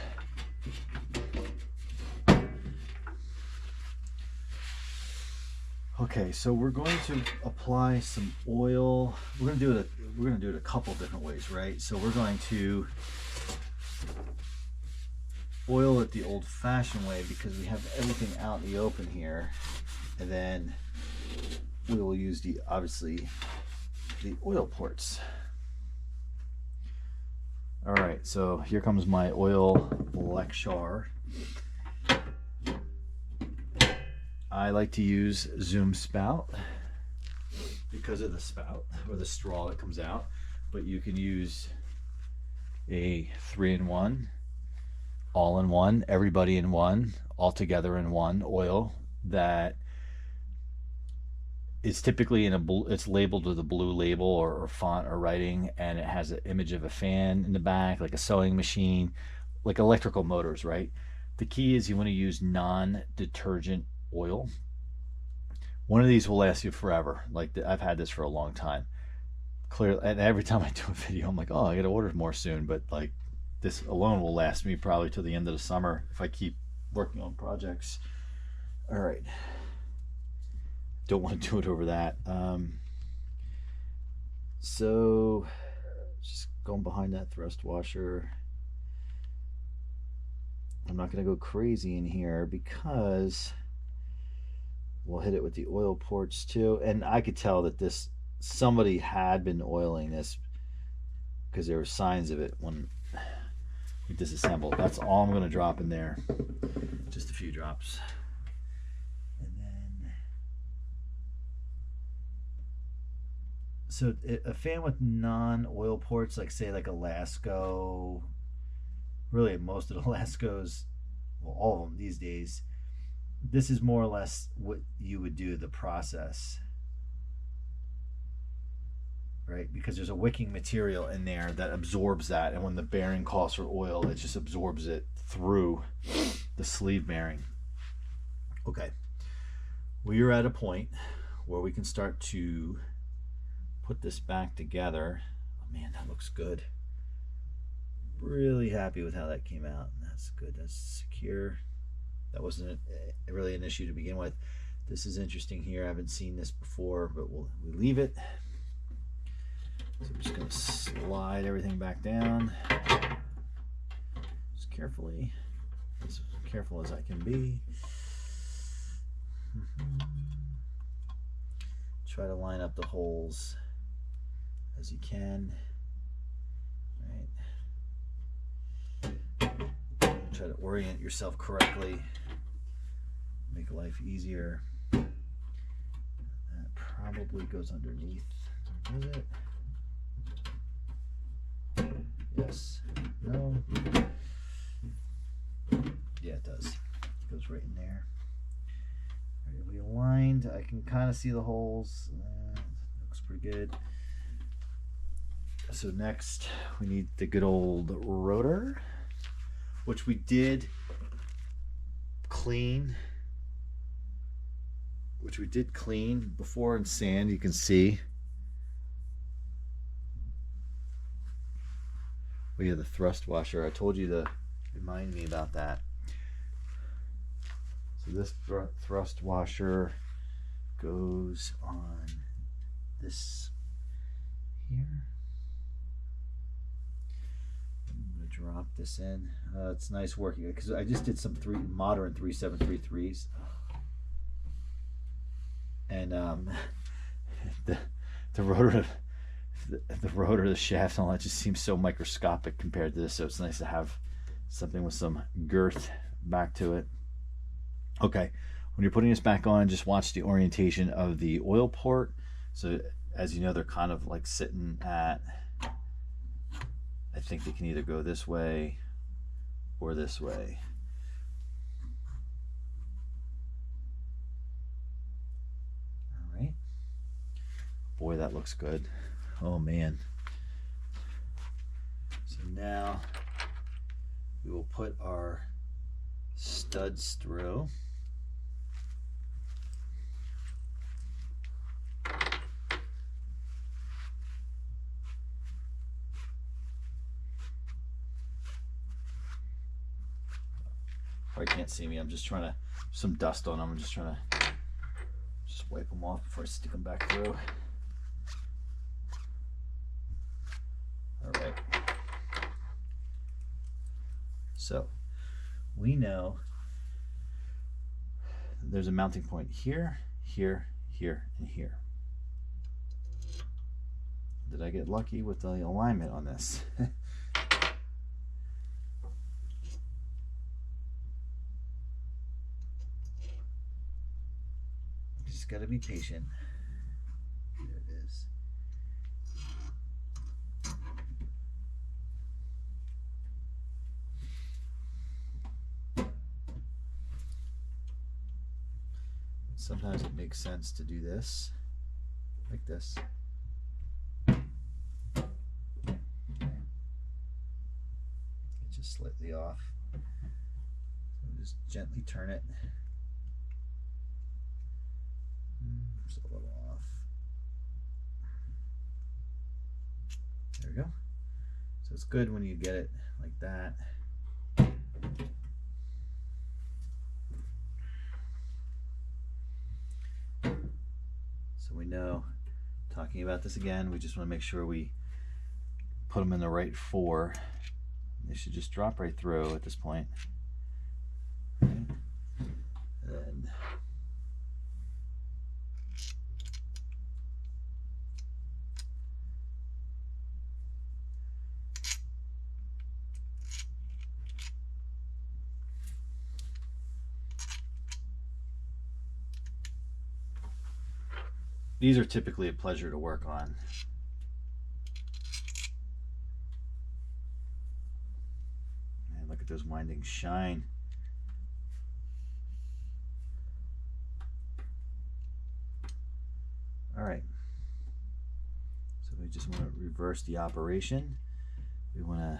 Speaker 1: Okay, so we're going to apply some oil. We're going to do it a couple different ways, right? So we're going to oil it the old-fashioned way because we have everything out in the open here, and then we will use obviously the oil ports. All right, so here comes my oil lecture. I like to use Zoom spout because of the spout or the straw that comes out, but you can use a 3-in-1, all-in-one, everybody in one, all together in one oil that is typically it's labeled with a blue label or font or writing, and it has an image of a fan in the back, like a sewing machine, like electrical motors, right? The key is you want to use non-detergent oil. One of these will last you forever. Like I've had this for a long time. Clearly, and every time I do a video, I'm like, oh, I gotta order more soon. But like this alone will last me probably till the end of the summer if I keep working on projects. All right. Don't want to do it over that. So just going behind that thrust washer. I'm not going to go crazy in here because we'll hit it with the oil ports too. And I could tell that somebody had been oiling this because there were signs of it when we disassembled. That's all I'm going to drop in there. Just a few drops. So a fan with non-oil ports, like say like a Lasco, really most of the Lascos, well, all of them these days, this is more or less what you would do the process, right? Because there's a wicking material in there that absorbs that, and when the bearing calls for oil, it just absorbs it through the sleeve bearing. Okay, we are at a point where we can start to put this back together. Oh man, that looks good. Really happy with how that came out. That's good. That's secure. That wasn't really an issue to begin with. This is interesting here. I haven't seen this before, but we leave it. So I'm just going to slide everything back down. Just carefully, as careful as I can be. Try to line up the holes as you can. Right. Try to orient yourself correctly. Make life easier. That probably goes underneath. Is it? Yes. No. Yeah, it does. It goes right in there. All right, we aligned. I can kind of see the holes. Looks pretty good. So next we need the good old rotor, which we did clean. Before in sand, you can see. We have the thrust washer. I told you to remind me about that. So this thrust washer goes on this here. I'm going to drop this in. It's nice working because I just did some modern 3733s. And the rotor the shaft and all that just seems so microscopic compared to this, so it's nice to have something with some girth back to it. Okay, when you're putting this back on, just watch the orientation of the oil port. So as you know, they're kind of like sitting at, I think they can either go this way or this way. All right. Boy, that looks good. Oh man. So now we will put our studs through. Probably can't see me. I'm just trying to, some dust on them. I'm just trying to just wipe them off before I stick them back through. All right. So we know there's a mounting point here, here, here, and here. Did I get lucky with the alignment on this? Just gotta be patient. There it is. Sometimes it makes sense to do this, like this. It's just slightly off. So just gently turn it. Just a little off. There we go. So it's good when you get it like that. So we know, talking about this again, we just want to make sure we put them in the right four. They should just drop right through at this point. Okay. And these are typically a pleasure to work on. And look at those windings shine. All right. So we just want to reverse the operation. We want to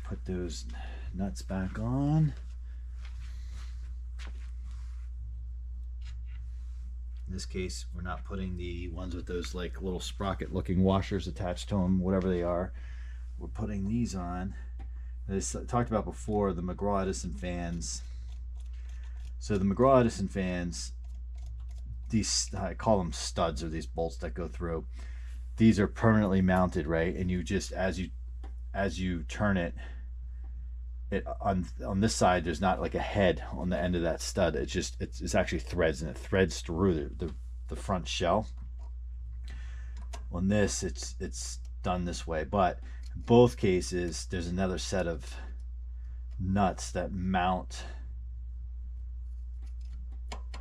Speaker 1: put those nuts back on. In this case, we're not putting the ones with those like little sprocket looking washers attached to them, whatever they are. We're putting these on. As I talked about before, the McGraw-Edison fans. So the McGraw-Edison fans, these, I call them studs, or these bolts that go through. These are permanently mounted, right? And you just, as you turn it, on this side, there's not like a head on the end of that stud. It's just, it's actually threads, and it threads through the front shell. On this, it's done this way, but in both cases, there's another set of nuts that mount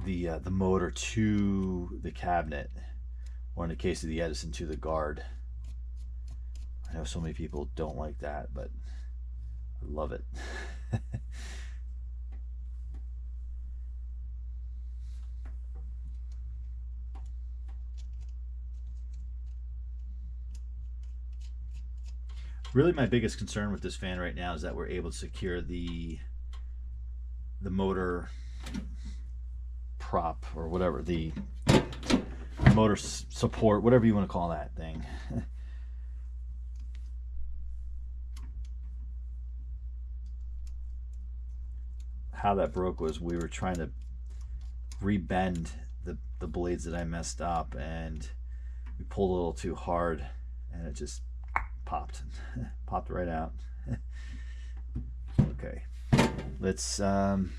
Speaker 1: the motor to the cabinet, or in the case of the Edison, to the guard. I know so many people don't like that, but I love it. Really, my biggest concern with this fan right now is that we're able to secure the motor prop, or whatever, the motor support, whatever you want to call that thing. How that broke was we were trying to rebend the blades that I messed up, and we pulled a little too hard, and it just popped popped right out. Okay, let's tighten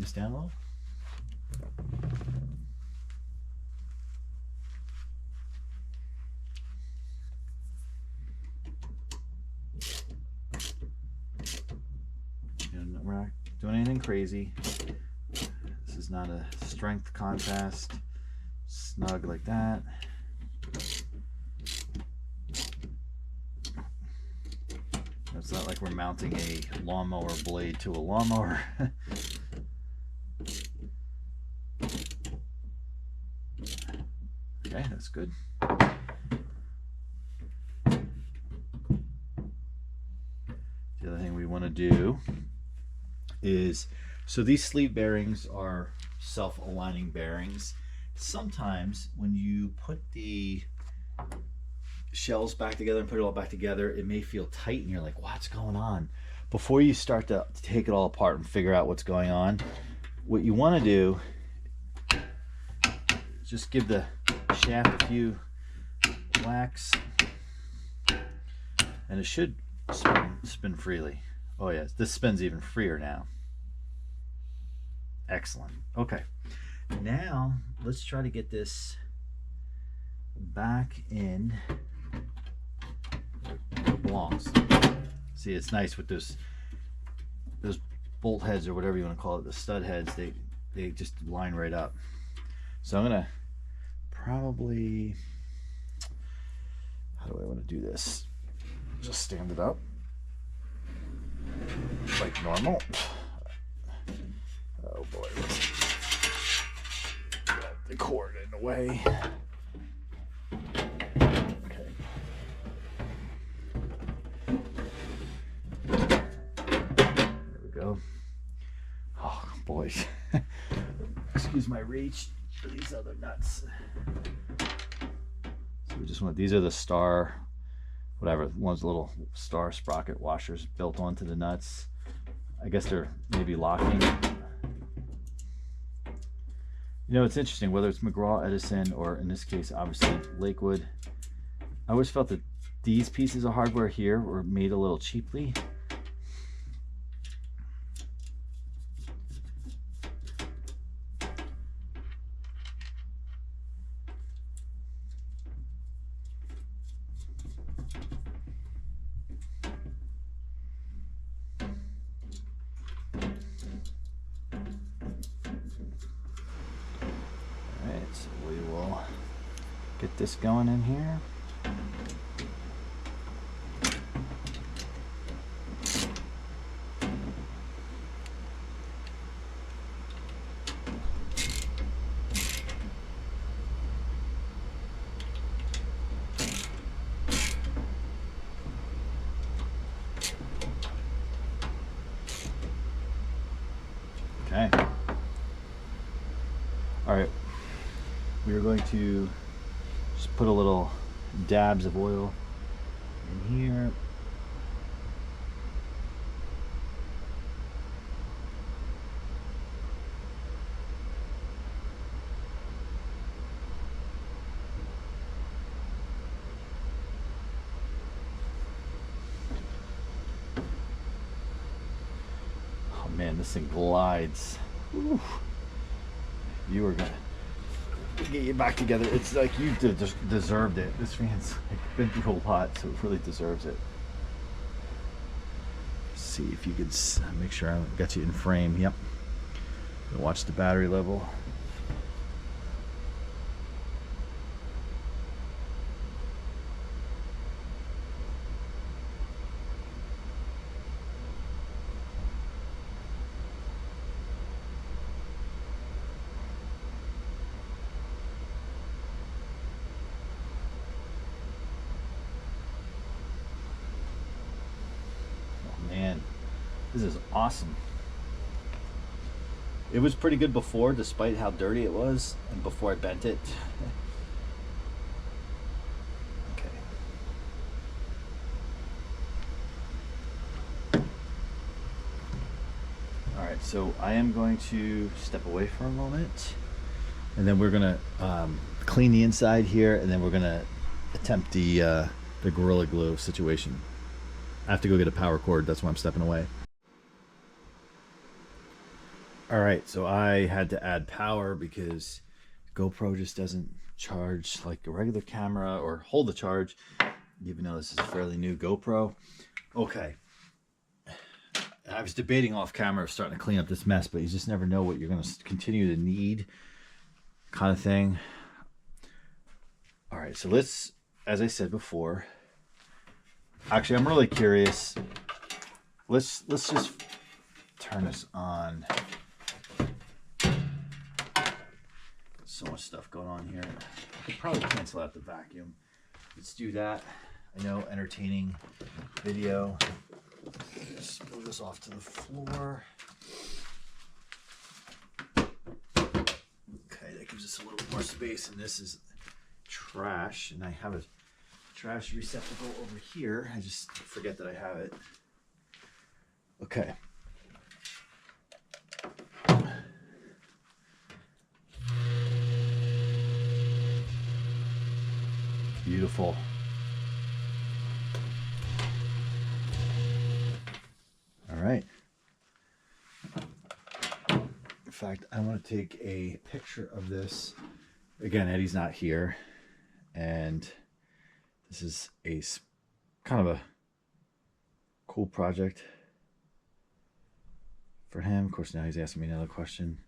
Speaker 1: this down a little. We're not doing anything crazy. This is not a strength contest. snug like that. It's not like we're mounting a lawnmower blade to a lawnmower. Okay, that's good. The other thing we want to do is, so these sleeve bearings are self-aligning bearings. Sometimes when you put the shells back together and put it all back together, it may feel tight and you're like, what's going on? Before you start to take it all apart and figure out what's going on, what you want to do is just give the shaft a few whacks and it should spin freely. Oh yes, this spins even freer now. Excellent. Okay, now let's try to get this back in where it belongs. See, it's nice with those bolt heads or whatever you want to call it, the stud heads, they just line right up. So I'm gonna probably, how do I want to do this? Just stand it up like normal. Oh boy, got the cord in the way. Okay. There we go. Oh boy. Excuse my reach for these other nuts. So we just want, these are the star, whatever, one's little star sprocket washers built onto the nuts. I guess they're maybe locking. You know, it's interesting, whether it's McGraw, Edison, or in this case, obviously Lakewood. I always felt that these pieces of hardware here were made a little cheaply. Get this going in here. Okay. All right. We are going to just put a little dabs of oil in here. Oh man, this thing glides. Ooh. You are gonna get you back together. It's like you just deserved it. This fan's like been through a lot, so it really deserves it. See if you could make sure I got you in frame. Yep. Watch the battery level. This is awesome. It was pretty good before, despite how dirty it was, and before I bent it. Okay. All right, so I am going to step away for a moment, and then we're gonna clean the inside here, and then we're gonna attempt the Gorilla Glue situation. I have to go get a power cord. That's why I'm stepping away. All right, so I had to add power because GoPro just doesn't charge like a regular camera or hold the charge, even though this is a fairly new GoPro. Okay. I was debating off camera starting to clean up this mess, but you just never know what you're going to continue to need, kind of thing. All right, so let's, as I said before, actually, I'm really curious. Let's just turn this on. So much stuff going on here. I could probably cancel out the vacuum. Let's do that. I know, entertaining video. Just move this off to the floor. Okay, that gives us a little more space, and this is trash, and I have a trash receptacle over here. I just forget that I have it. Okay. Beautiful. All right. In fact, I want to take a picture of this. Again, Eddie's not here, and this is a kind of a cool project for him. Of course, now he's asking me another question.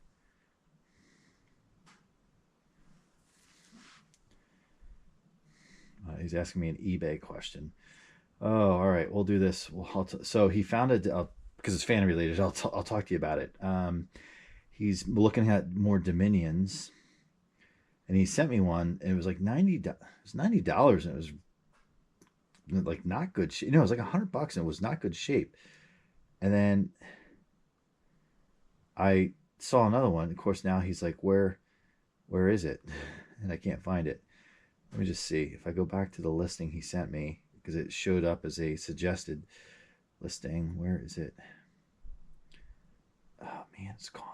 Speaker 1: He's asking me an eBay question. Oh, all right, we'll do this. So he found it because it's fan related. I'll talk to you about it. He's looking at more Dominions, and he sent me one, and it was like $90. It was $90, and it was like not good shape. No, it was like $100, and it was not good shape. And then I saw another one. Of course, now he's like, where is it? And I can't find it. Let me just see. If I go back to the listing he sent me, because it showed up as a suggested listing. Where is it? Oh, man, it's gone.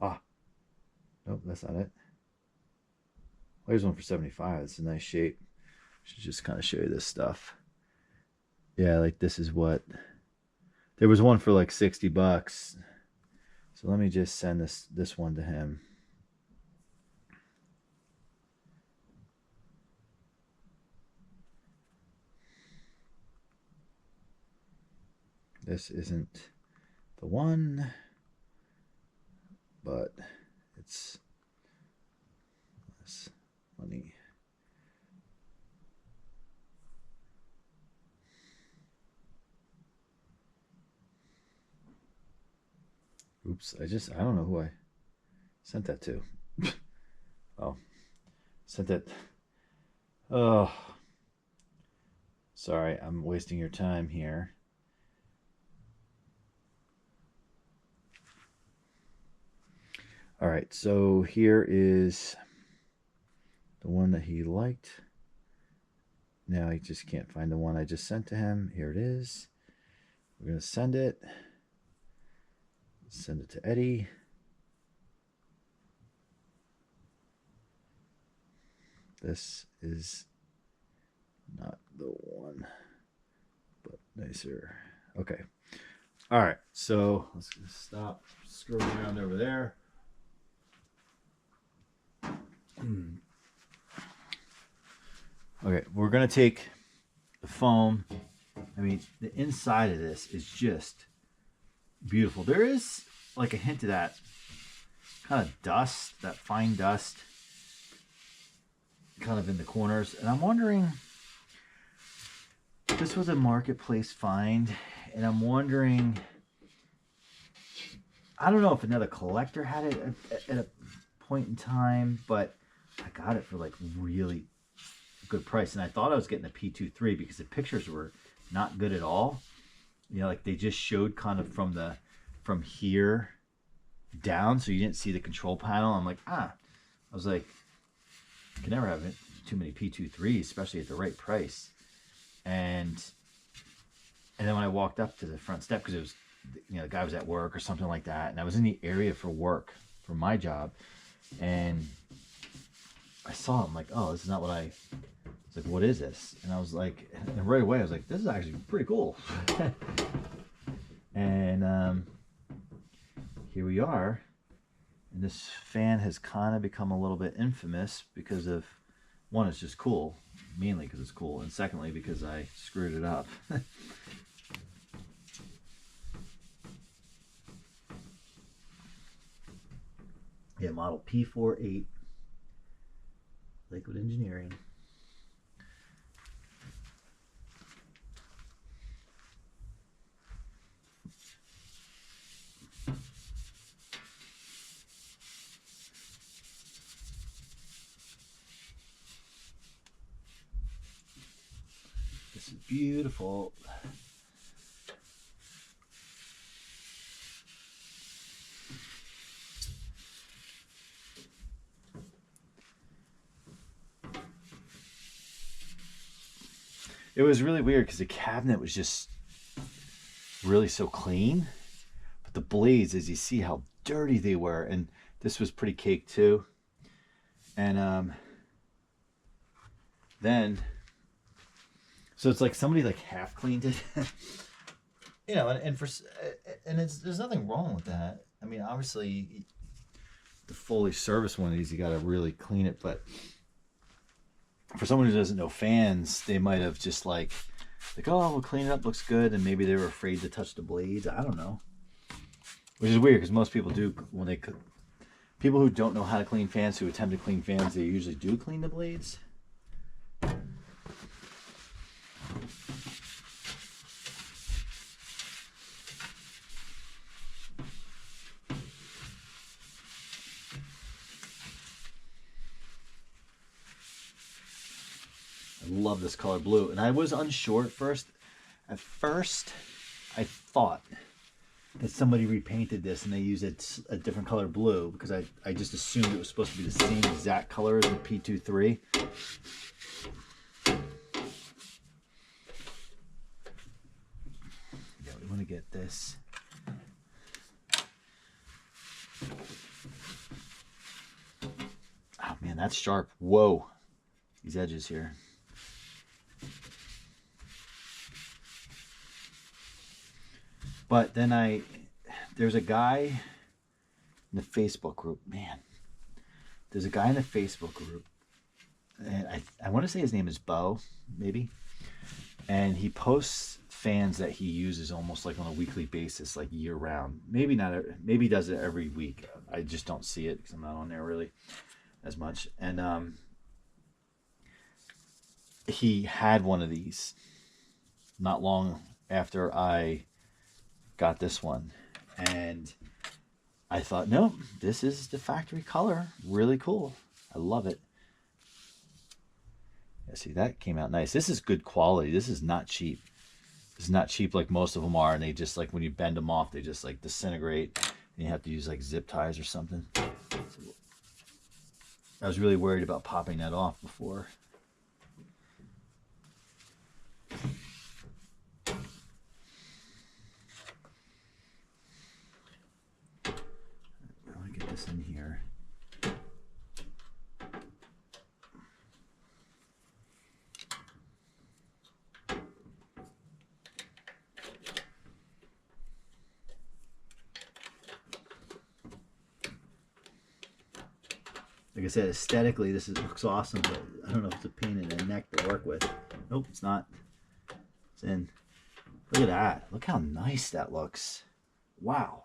Speaker 1: Ah. Nope, that's not it. Well, here's one for 75. It's a nice shape. Should just kind of show you this stuff. Yeah, like this is what... There was one for like $60. So let me just send this one to him. This isn't the one, but it's less money. Oops, I don't know who I sent that to. Oh, sent that. Oh, sorry, I'm wasting your time here. All right, so here is the one that he liked. Now he just can't find the one I just sent to him. Here it is. We're going to send it. Send it to Eddie. This is not the one, but nicer. Okay. All right, so let's stop screwing around over there. Okay, we're gonna take the foam. I mean, the inside of this is just beautiful. There is like a hint of that kind of dust, that fine dust, kind of in the corners. And I'm wondering, this was a marketplace find, and I'm wondering, I don't know if another collector had it at a point in time, but I got it for like really good price. And I thought I was getting a P-23 because the pictures were not good at all. You know, like they just showed kind of from here down, so you didn't see the control panel. I'm like, I was like, you can never have too many P-23s, especially at the right price. And then when I walked up to the front step, because it was, you know, the guy was at work or something like that, and I was in the area for work for my job, and I saw it. I'm like, oh, this is not what I was like, what is this? And I was like, and right away I was like, this is actually pretty cool. And here we are. And this fan has kind of become a little bit infamous because of, one, it's just cool, mainly because it's cool, and secondly because I screwed it up. Yeah, model P-48, Lakewood Engineering. This is beautiful. It was really weird because the cabinet was just really so clean, but the blades, as you see how dirty they were, and this was pretty caked too. And then, so it's like somebody like half cleaned it, you know, and there's nothing wrong with that. I mean, obviously, the fully serviced one of these, you got to really clean it, but for someone who doesn't know fans, they might have just like, oh, we'll clean it up, looks good, and maybe they were afraid to touch the blades. I don't know. Which is weird because most people do when they people who don't know how to clean fans, who attempt to clean fans, they usually do clean the blades. I love this color blue, and I was unsure at first. At first, I thought that somebody repainted this and they used a different color blue because I just assumed it was supposed to be the same exact color as the P23. Yeah, we want to get this. Oh man, that's sharp. Whoa, these edges here. But then there's a guy in the Facebook group, man. There's a guy in the Facebook group, and I want to say his name is Bo, maybe. And he posts fans that he uses almost like on a weekly basis, like year round. Maybe not, maybe he does it every week. I just don't see it because I'm not on there really as much. And he had one of these not long after I got this one, and I thought, no, this is the factory color. Really cool. I love it. Yeah, see, that came out nice. This is good quality. This is not cheap. This is not cheap like most of them are, and they just, like, when you bend them off, they just like disintegrate, and you have to use like zip ties or something. I was really worried about popping that off before. In here. Like I said, aesthetically this looks awesome, but I don't know if it's a pain in the neck to work with. Nope, it's not. It's in. Look at that. Look how nice that looks. Wow.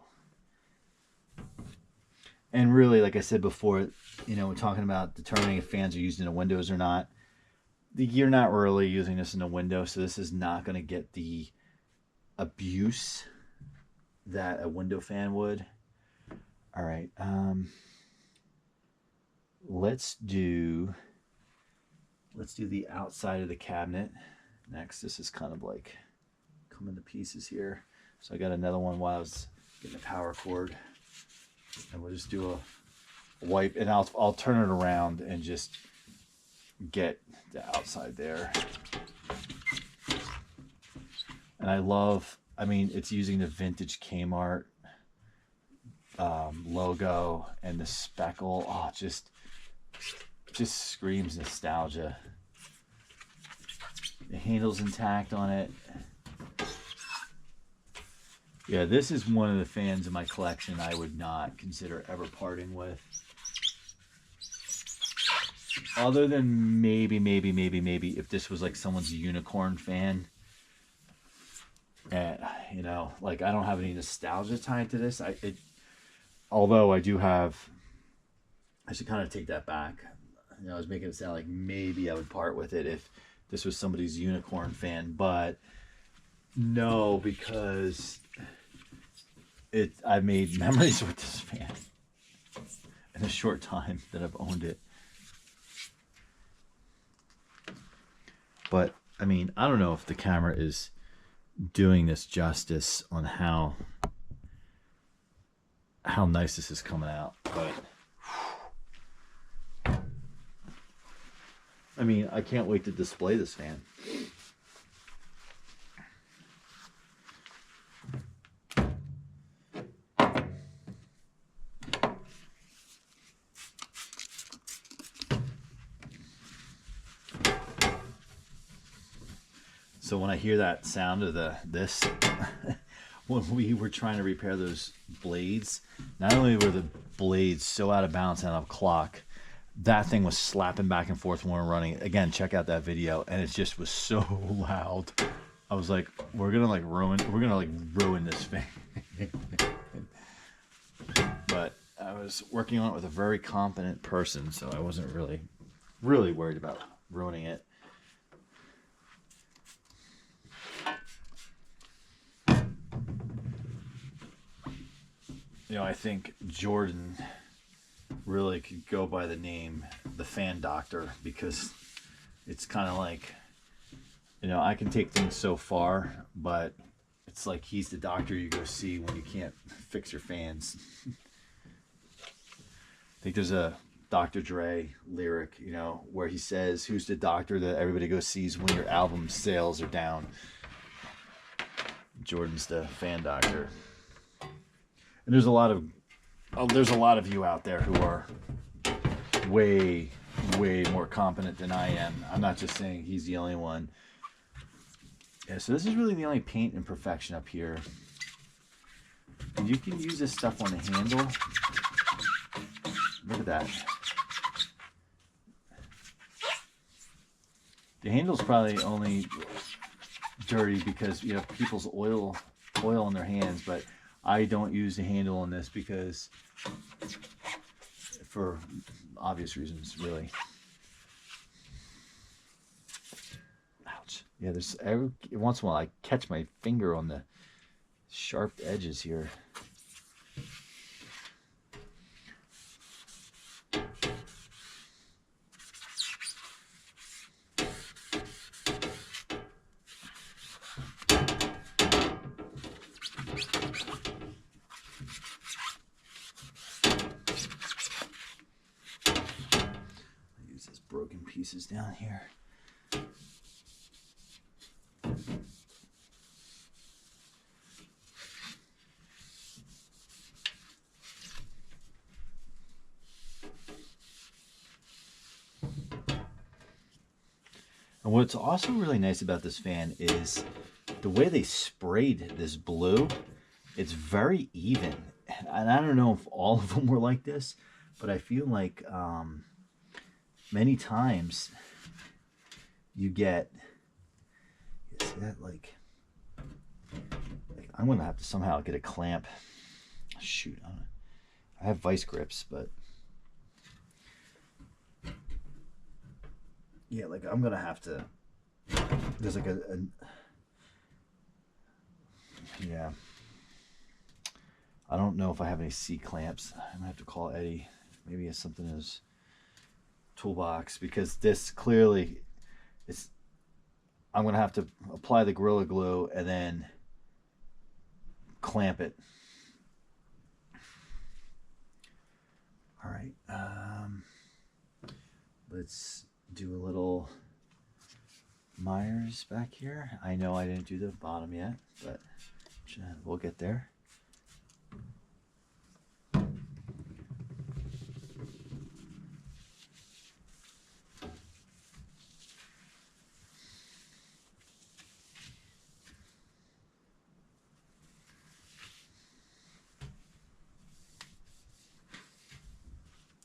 Speaker 1: And really, like I said before, you know, we're talking about determining if fans are used in the windows or not. You're not really using this in the window, so this is not going to get the abuse that a window fan would. All right, let's do the outside of the cabinet next. This is kind of like coming to pieces here. So I got another one while I was getting the power cord. And we'll just do a wipe, and I'll turn it around and just get the outside there. And I mean, it's using the vintage Kmart logo and the speckle. Oh, just screams nostalgia. The handle's intact on it. Yeah, this is one of the fans in my collection I would not consider ever parting with. Other than maybe if this was like someone's unicorn fan. And, you know, like I don't have any nostalgia tied to this. Although I do have I should kind of take that back. You know, I was making it sound like maybe I would part with it if this was somebody's unicorn fan, but no, because I've made memories with this fan in a short time that I've owned it. But I mean, I don't know if the camera is doing this justice on how nice this is coming out, but I mean, I can't wait to display this fan. So when I hear that sound of this, when we were trying to repair those blades, not only were the blades so out of balance and out of clock, that thing was slapping back and forth when we were running. Again, check out that video, and it just was so loud. I was like, we're gonna ruin this thing. But I was working on it with a very competent person, so I wasn't really worried about ruining it. You know, I think Jordan really could go by the name the Fan Doctor, because it's kind of like, you know, I can take things so far, but it's like he's the doctor you go see when you can't fix your fans. I think there's a Dr. Dre lyric, you know, where he says, "Who's the doctor that everybody goes sees when your album sales are down?" Jordan's the Fan Doctor. And there's a lot of you out there who are way more competent than I am. I'm not just saying he's the only one. Yeah, so this is really the only paint imperfection up here. And you can use this stuff on the handle. Look at that. The handle's probably only dirty because you have people's oil on their hands, but I don't use the handle on this because, for obvious reasons, really. Ouch. Yeah, there's every once in a while I catch my finger on the sharp edges here. Pieces down here. And what's also really nice about this fan is the way they sprayed this blue. It's very even, and I don't know if all of them were like this, but I feel like many times you get, see that, like I'm gonna have to somehow get a clamp. Shoot, I have vice grips, but yeah, like I'm gonna have to, there's like yeah, I don't know if I have any C clamps. I'm gonna have to call Eddie. Maybe it's something in his toolbox, because this clearly is, I'm gonna have to apply the Gorilla Glue and then clamp it. All right, let's do a little Myers back here. I know I didn't do the bottom yet, but we'll get there.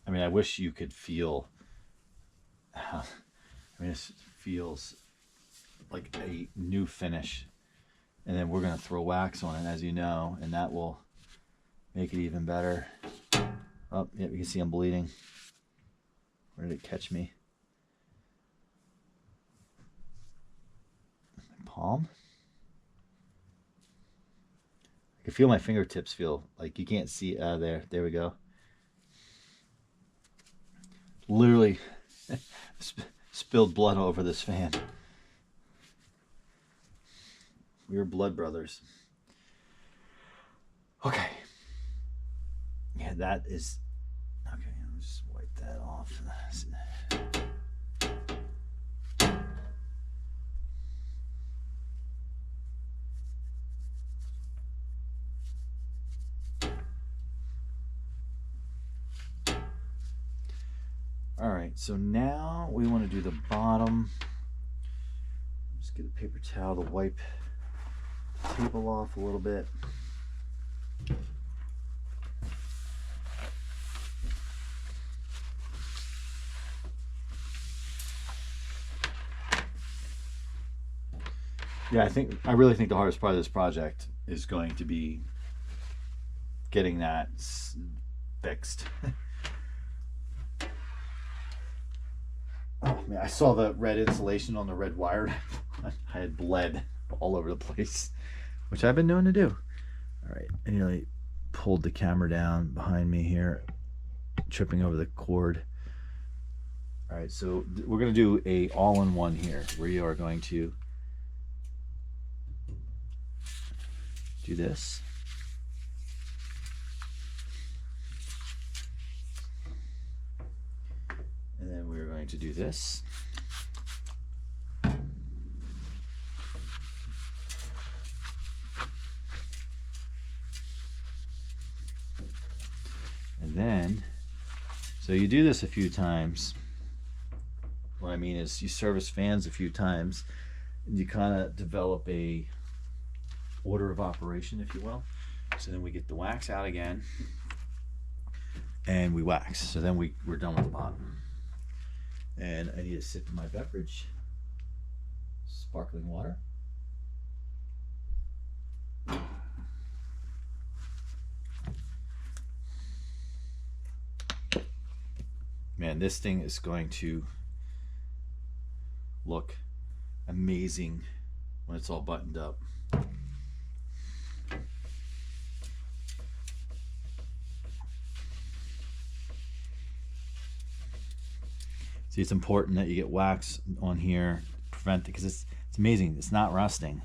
Speaker 1: I mean, I wish you could feel how, I mean, this feels like a new finish. And then we're going to throw wax on it, as you know, and that will make it even better. Oh, yeah, you can see I'm bleeding. Where did it catch me? My palm? I can feel my fingertips feel like you can't see there. There we go. Literally spilled blood all over this fan. We were blood brothers. Okay. Yeah, that is okay. I'll just wipe that off. All right, so now we want to do the bottom. Just get a paper towel to wipe the table off a little bit. Yeah, I really think the hardest part of this project is going to be getting that fixed. Oh man, I saw the red insulation on the red wire. I had bled all over the place, which I've been known to do. All right, I nearly pulled the camera down behind me here, tripping over the cord. All right, so we're going to do a all-in-one here. We are going to do this. And then we're going to do this. And then, so you do this a few times. What I mean is you service fans a few times and you kind of develop a order of operation, if you will. So then we get the wax out again and we wax. So then we're done with the bottom. And I need to sip my beverage, sparkling water. Man, this thing is going to look amazing when it's all buttoned up. See, it's important that you get wax on here to prevent it, because it's amazing. It's not rusting.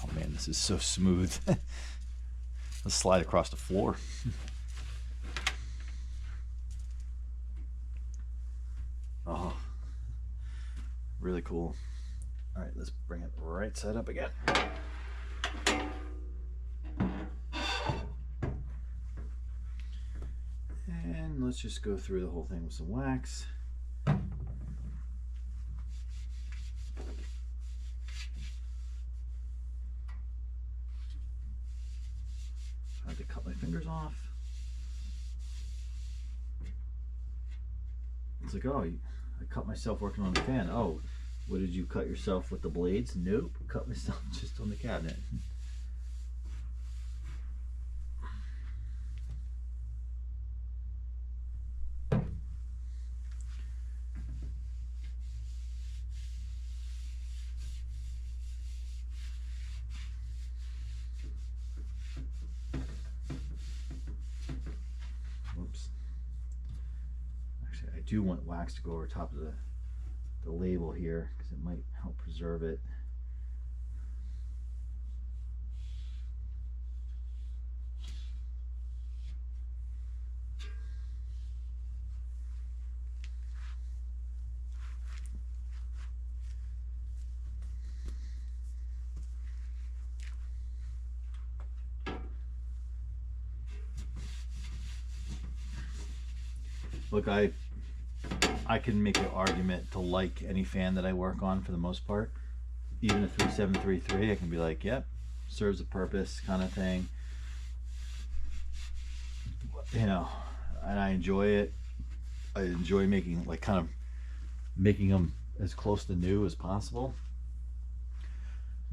Speaker 1: Oh man, this is so smooth. Let's slide across the floor. Oh, really cool. All right, let's bring it right side up again. And let's just go through the whole thing with some wax. I had to cut my fingers off. It's like, oh, I cut myself working on the fan. Oh, what did you cut yourself with the blades? Nope, cut myself just on the cabinet. Whoops. Actually, I do want wax to go over top of the label here because it might help preserve it. Look, I can make an argument to like any fan that I work on for the most part. Even a 3733, I can be like, yep, serves a purpose kind of thing. You know, and I enjoy it. I enjoy making, like, kind of making them as close to new as possible.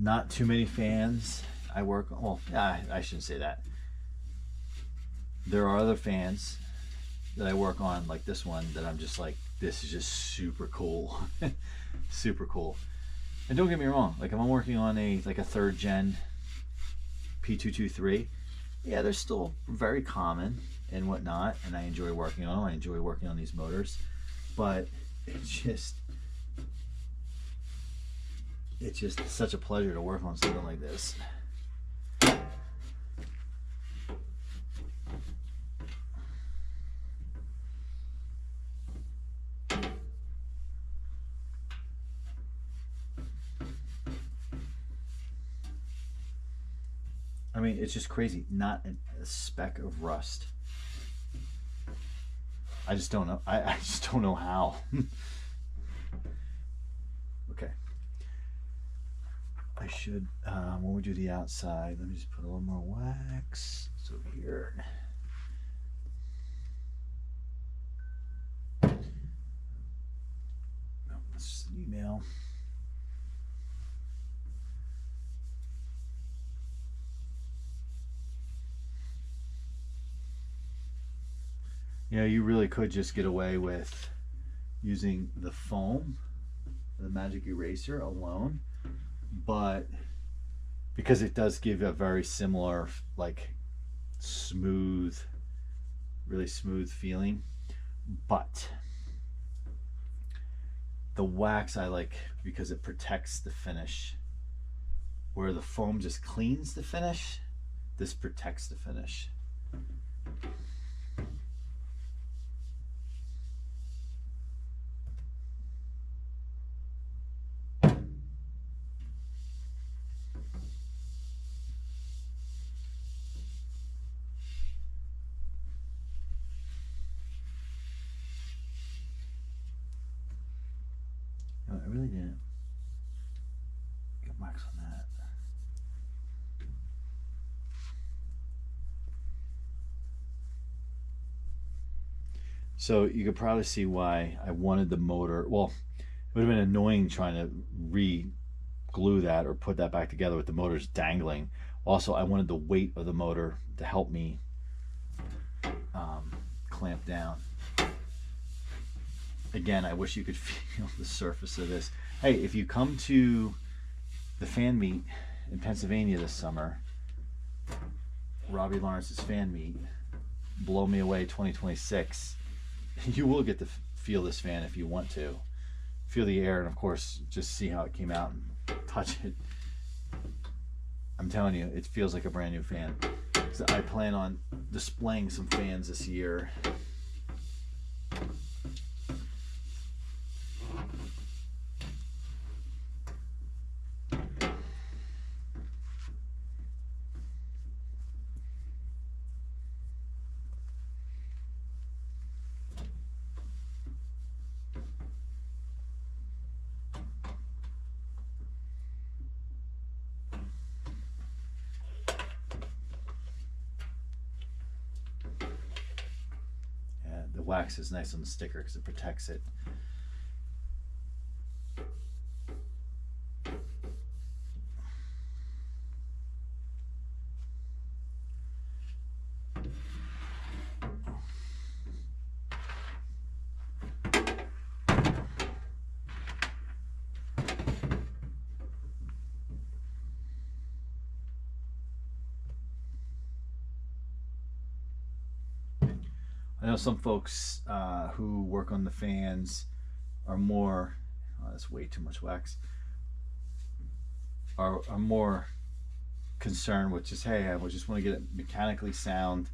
Speaker 1: not too many fans I work on. Well, I shouldn't say that. There are other fans that I work on, like this one, that I'm just like, this is just super cool. Super cool. And don't get me wrong, like if I'm working on a 3rd gen P223, yeah, they're still very common and whatnot, and I enjoy working on them. I enjoy working on these motors, but it's just such a pleasure to work on something like this. I mean, it's just crazy. Not a speck of rust. I just don't know. I just don't know how. Okay. I should, when we do the outside, let me just put a little more wax. It's over here. No, that's just an email. You know, you really could just get away with using the foam, the magic eraser alone, but because it does give a very similar, like, smooth, really smooth feeling, but the wax I like because it protects the finish. Where the foam just cleans the finish, this protects the finish. No, I really didn't get wax on that. So you could probably see why I wanted the motor. Well, it would have been annoying trying to re-glue that or put that back together with the motors dangling. Also, I wanted the weight of the motor to help me clamp down. Again, I wish you could feel the surface of this. Hey, if you come to the fan meet in Pennsylvania this summer, Robbie Lawrence's fan meet, Blow Me Away 2026, you will get to feel this fan if you want to. Feel the air and, of course, just see how it came out and touch it. I'm telling you, it feels like a brand new fan. So I plan on displaying some fans this year. The wax is nice on the sticker because it protects it. I know some folks who work on the fans are more, oh, that's way too much wax, are more concerned with just, hey, I just want to get it mechanically sound,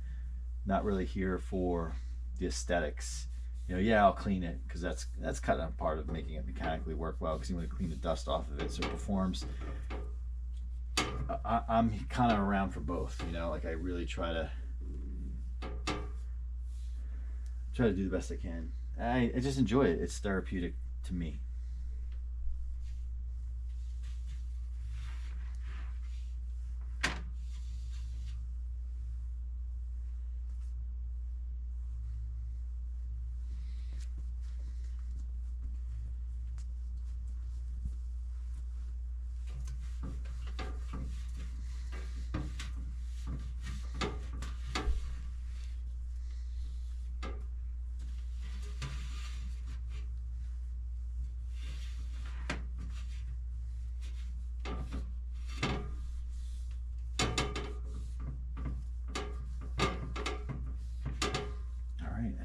Speaker 1: not really here for the aesthetics. You know, yeah, I'll clean it because that's kind of part of making it mechanically work well, because you want to clean the dust off of it so it performs. I'm kind of around for both, you know, like I really try to do the best I can. I just enjoy it. It's therapeutic to me.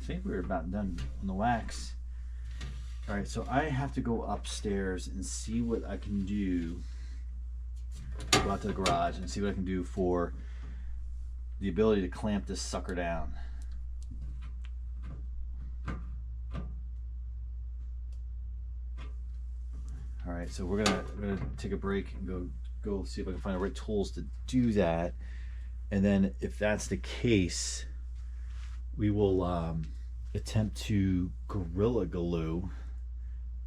Speaker 1: think we're about done on the wax. All right, so I have to go upstairs and see what I can do. Go out to the garage and see what I can do for the ability to clamp this sucker down. All right, so we're gonna take a break and go see if I can find the right tools to do that. And then if that's the case, we will attempt to Gorilla Glue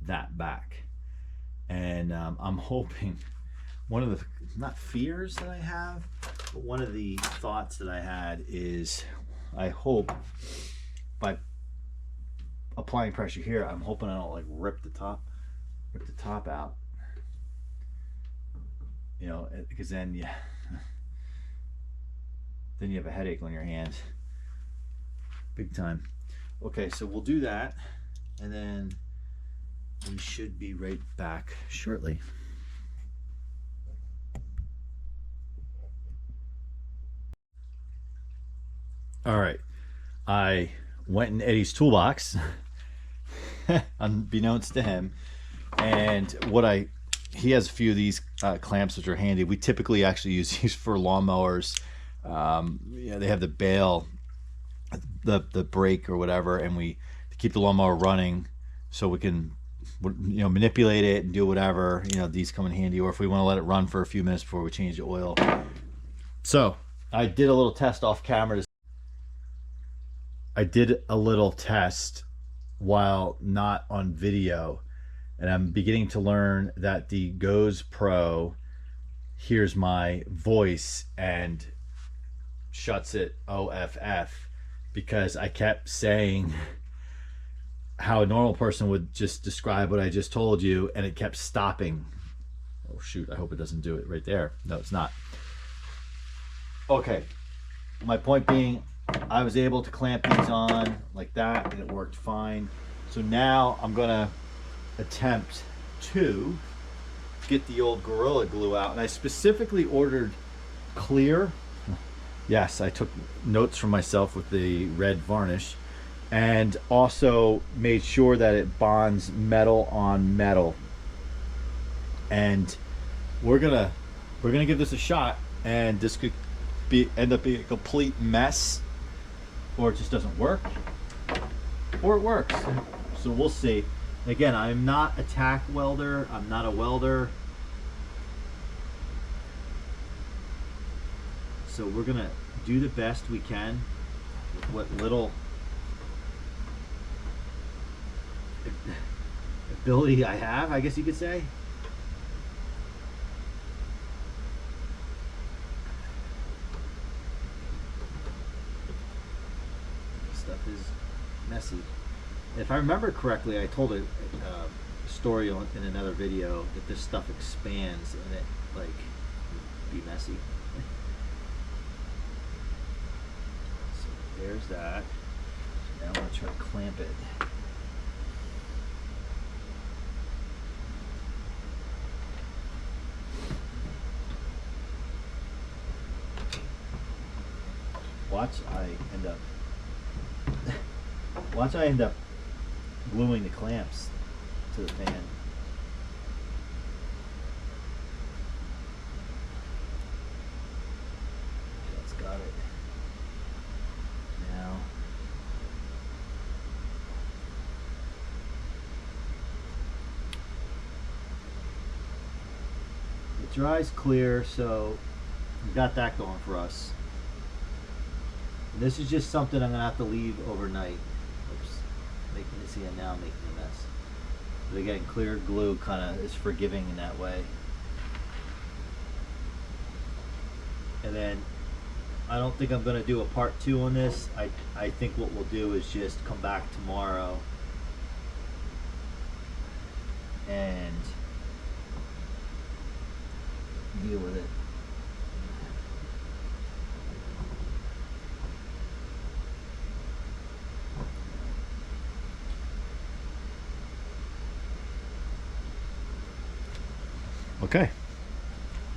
Speaker 1: that back. And I'm hoping, one of the, not fears that I have, but one of the thoughts that I had is, I hope by applying pressure here, I'm hoping I don't like rip the top out, you know, because then you have a headache on your hands, big time. Okay, so we'll do that, and then we should be right back shortly. All right, I went in Eddie's toolbox, unbeknownst to him, and he has a few of these clamps which are handy. We typically actually use these for lawnmowers. Yeah, they have the bail, the brake or whatever, and to keep the lawnmower running, so we can, you know, manipulate it and do whatever. You know, these come in handy, or if we want to let it run for a few minutes before we change the oil. So I did a little test off camera. I did a little test while not on video, and I'm beginning to learn that the Goes Pro hears my voice and shuts it OFF, because I kept saying how a normal person would just describe what I just told you, and it kept stopping. Oh shoot, I hope it doesn't do it right there. No, it's not. Okay, my point being, I was able to clamp these on like that, and it worked fine. So now I'm gonna attempt to get the old Gorilla Glue out, and I specifically ordered clear. Yes, I took notes from myself with the red varnish, and also made sure that it bonds metal on metal. And we're gonna give this a shot, and this could end up being a complete mess, or it just doesn't work, or it works. So we'll see. Again, I'm not a tack welder. I'm not a welder. So we're gonna do the best we can with what little ability I have, I guess you could say. This stuff is messy. If I remember correctly, I told a story in another video that this stuff expands and it like be messy. So there's that. Now I'm gonna try to clamp it. Watch I end up gluing the clamps to the fan. That's got it. Now it dries clear, so we got that going for us. And this is just something I'm gonna have to leave overnight. Oops, now I'm making a mess. But again, clear glue kind of is forgiving in that way. And then I don't think I'm gonna do a part 2 on this. I think what we'll do is just come back tomorrow and deal with it. Okay,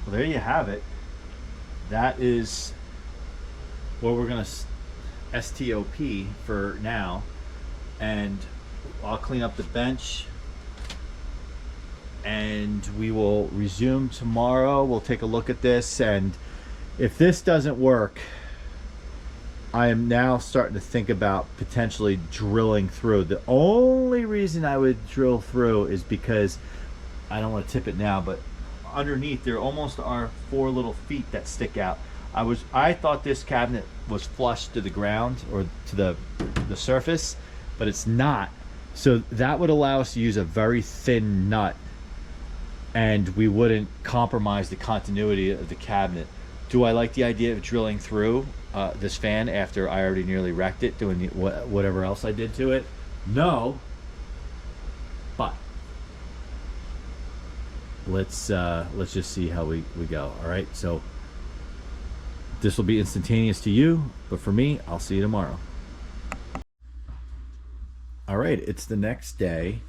Speaker 1: well there you have it. That is where we're gonna STOP for now, and I'll clean up the bench, and we will resume tomorrow. We'll take a look at this, and if this doesn't work, I am now starting to think about potentially drilling through. The only reason I would drill through is because I don't want to tip it now, but underneath there almost are 4 little feet that stick out. I thought this cabinet was flush to the ground or to the surface, but it's not. So that would allow us to use a very thin nut, and we wouldn't compromise the continuity of the cabinet. Do I like the idea of drilling through this fan after I already nearly wrecked it doing whatever else I did to it? No, but let's just see how we go. All right, so this will be instantaneous to you, but for me, I'll see you tomorrow. All right, it's the next day,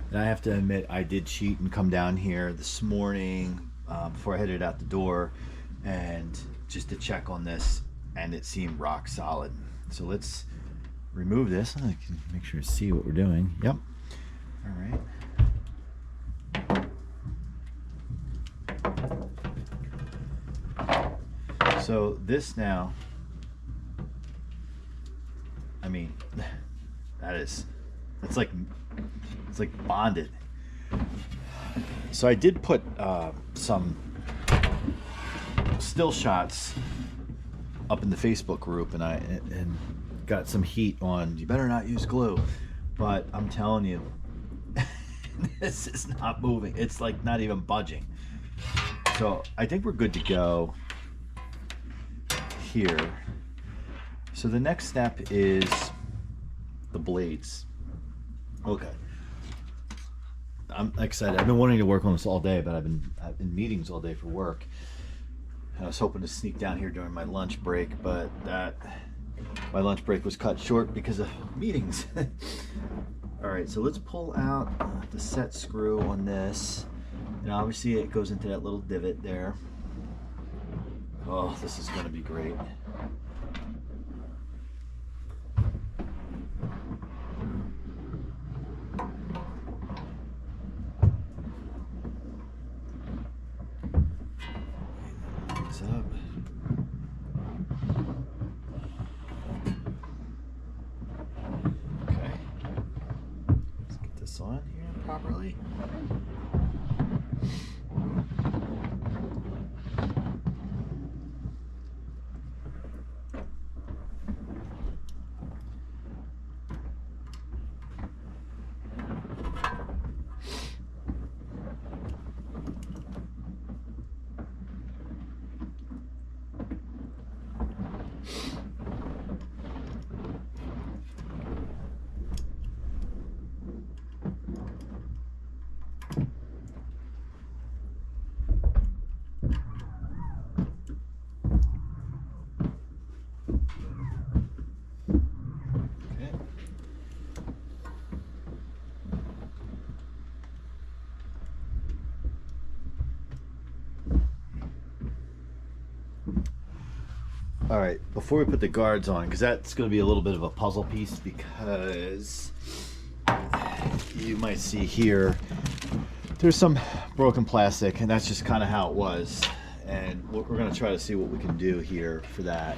Speaker 1: and I have to admit I did cheat and come down here this morning before I headed out the door, and just to check on this, and it seemed rock solid. So let's remove this. I can make sure to see what we're doing. Yep. All right. So this now, I mean, it's like bonded. So I did put some still shots up in the Facebook group, and got some heat on, you better not use glue, but I'm telling you, this is not moving. It's like not even budging. So I think we're good to go here. So the next step is the blades. Okay, I'm excited. I've been wanting to work on this all day, but I've been in meetings all day for work. I was hoping to sneak down here during my lunch break, but my lunch break was cut short because of meetings. All right, so let's pull out the set screw on this, and obviously it goes into that little divot there. Oh, this is going to be great. Lines up. Okay. Let's get this on here properly. All right, before we put the guards on, because that's going to be a little bit of a puzzle piece, because you might see here there's some broken plastic, and that's just kind of how it was, and we're going to try to see what we can do here for that.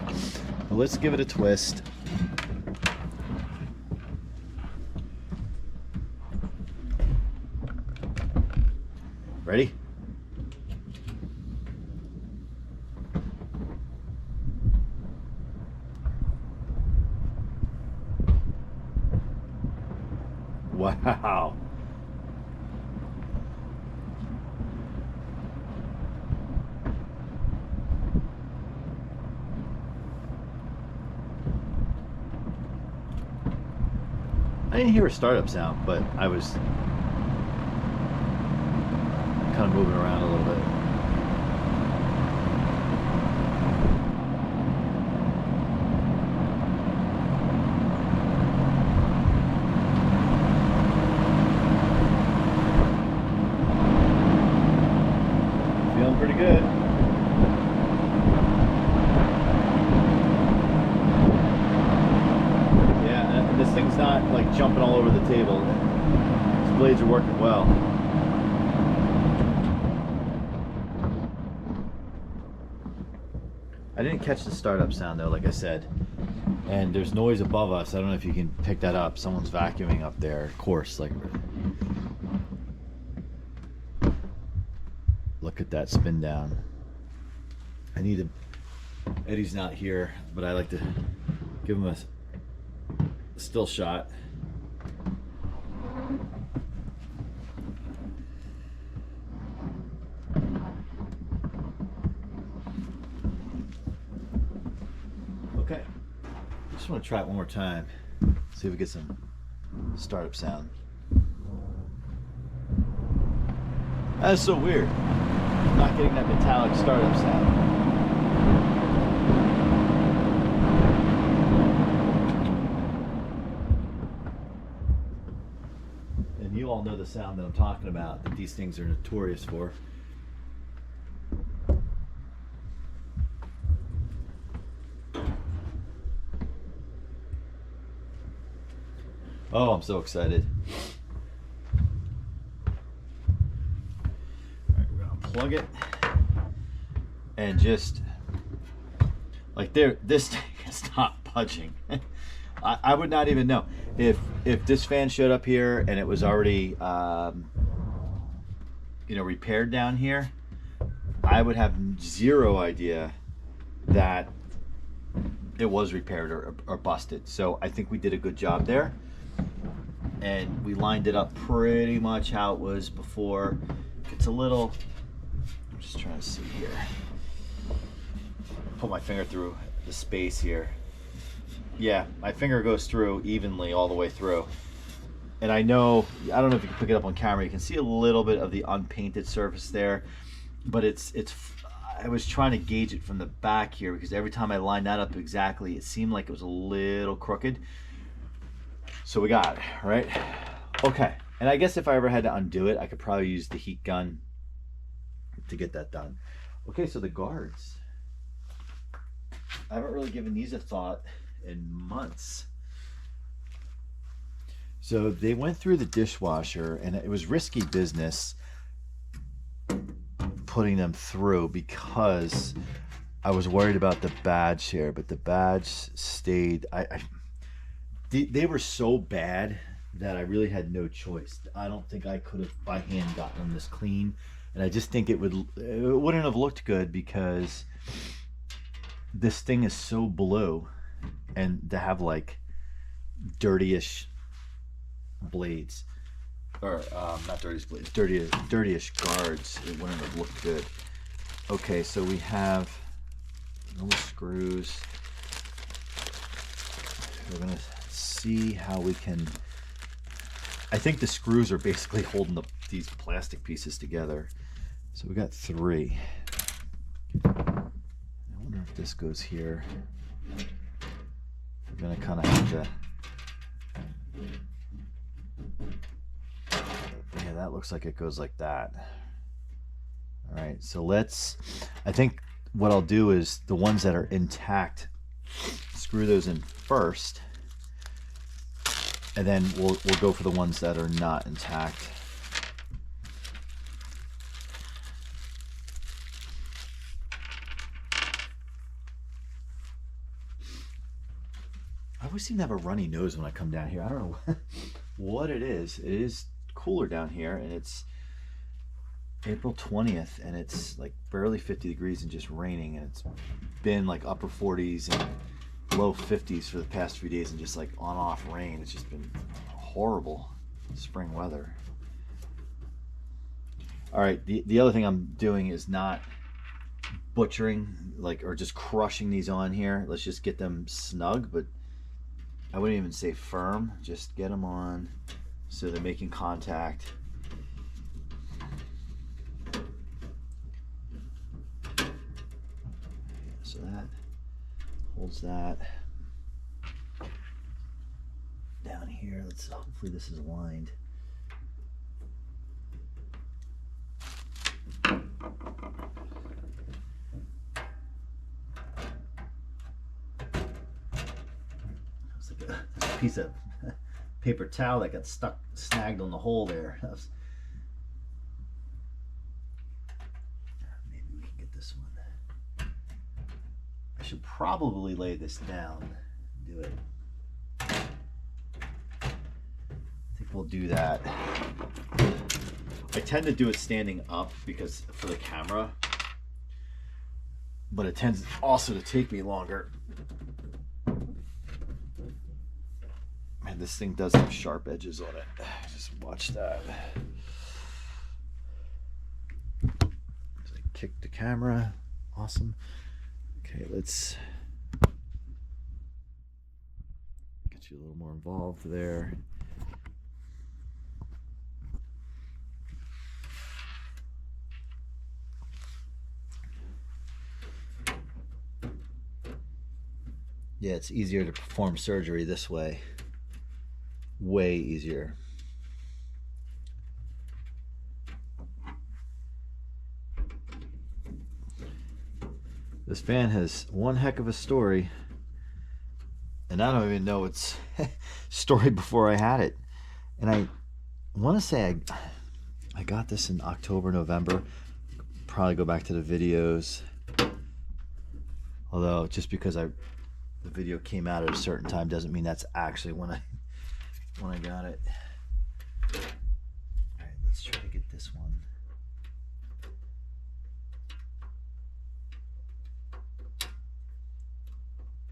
Speaker 1: But let's give it a twist. Ready? Wow. I didn't hear a startup sound, but I was kind of moving around a little bit. Pretty good. table. These blades are working well. I didn't catch the startup sound though, like I said. And there's noise above us. I don't know if you can pick that up. Someone's vacuuming up there. Of course, like, look at that spin down. I need to, Eddie's not here, but I like to give him a still shot. Okay, I just want to try it one more time, see if we get some startup sound. That's so weird. I'm not getting that metallic startup sound. And you all know the sound that I'm talking about, that these things are notorious for. Oh, I'm so excited. All right, we're gonna plug it and just like there, this thing is not budging. I would not even know if this fan showed up here and it was already you know, repaired down here. I would have zero idea that it was repaired or busted. So I think we did a good job there. And we lined it up pretty much how it was before. It's a little, I'm just trying to see here. Put my finger through the space here. Yeah, my finger goes through evenly all the way through. And I know, I don't know if you can pick it up on camera, you can see a little bit of the unpainted surface there, but I was trying to gauge it from the back here because every time I lined that up exactly, it seemed like it was a little crooked. So we got it, right? Okay, and I guess if I ever had to undo it, I could probably use the heat gun to get that done. Okay, so the guards. I haven't really given these a thought in months. So they went through the dishwasher, and it was risky business putting them through because I was worried about the badge here, but the badge stayed. They were so bad that I really had no choice. I don't think I could have by hand gotten them this clean, and I just think it wouldn't have looked good because this thing is so blue, and to have like dirtyish blades, or not dirtyish blades, dirtyish guards, it wouldn't have looked good. Okay, so we have little screws. We're gonna see how we can, I think the screws are basically holding these plastic pieces together. So we got 3. I wonder if this goes here. We're gonna kind of have to, yeah, that looks like it goes like that. All right, so I think what I'll do is the ones that are intact, screw those in first, and then we'll go for the ones that are not intact. I always seem to have a runny nose when I come down here. I don't know what it is. It is cooler down here, and it's April 20th, and it's like barely 50 degrees and just raining, and it's been like upper 40s and low 50s for the past few days, and just like on-off rain. It's just been horrible spring weather. All right, the other thing I'm doing is not butchering, like, or just crushing these on here. Let's just get them snug, but I wouldn't even say firm. Just get them on so they're making contact. So that holds that down here. Let's hopefully this is aligned. It's like a piece of paper towel that got snagged on the hole there. Maybe we can get this one. I should probably lay this down and do it. I think we'll do that. I tend to do it standing up because for the camera, but it tends also to take me longer. Man, this thing does have sharp edges on it. Just watch that. So I kick the camera. Awesome. Okay, let's get you a little more involved there. Yeah, it's easier to perform surgery this way. Way easier. This fan has one heck of a story, and I don't even know its story before I had it. And I want to say I got this in October, November. Probably go back to the videos. Although just because the video came out at a certain time doesn't mean that's actually when I got it. All right, let's try to get this one.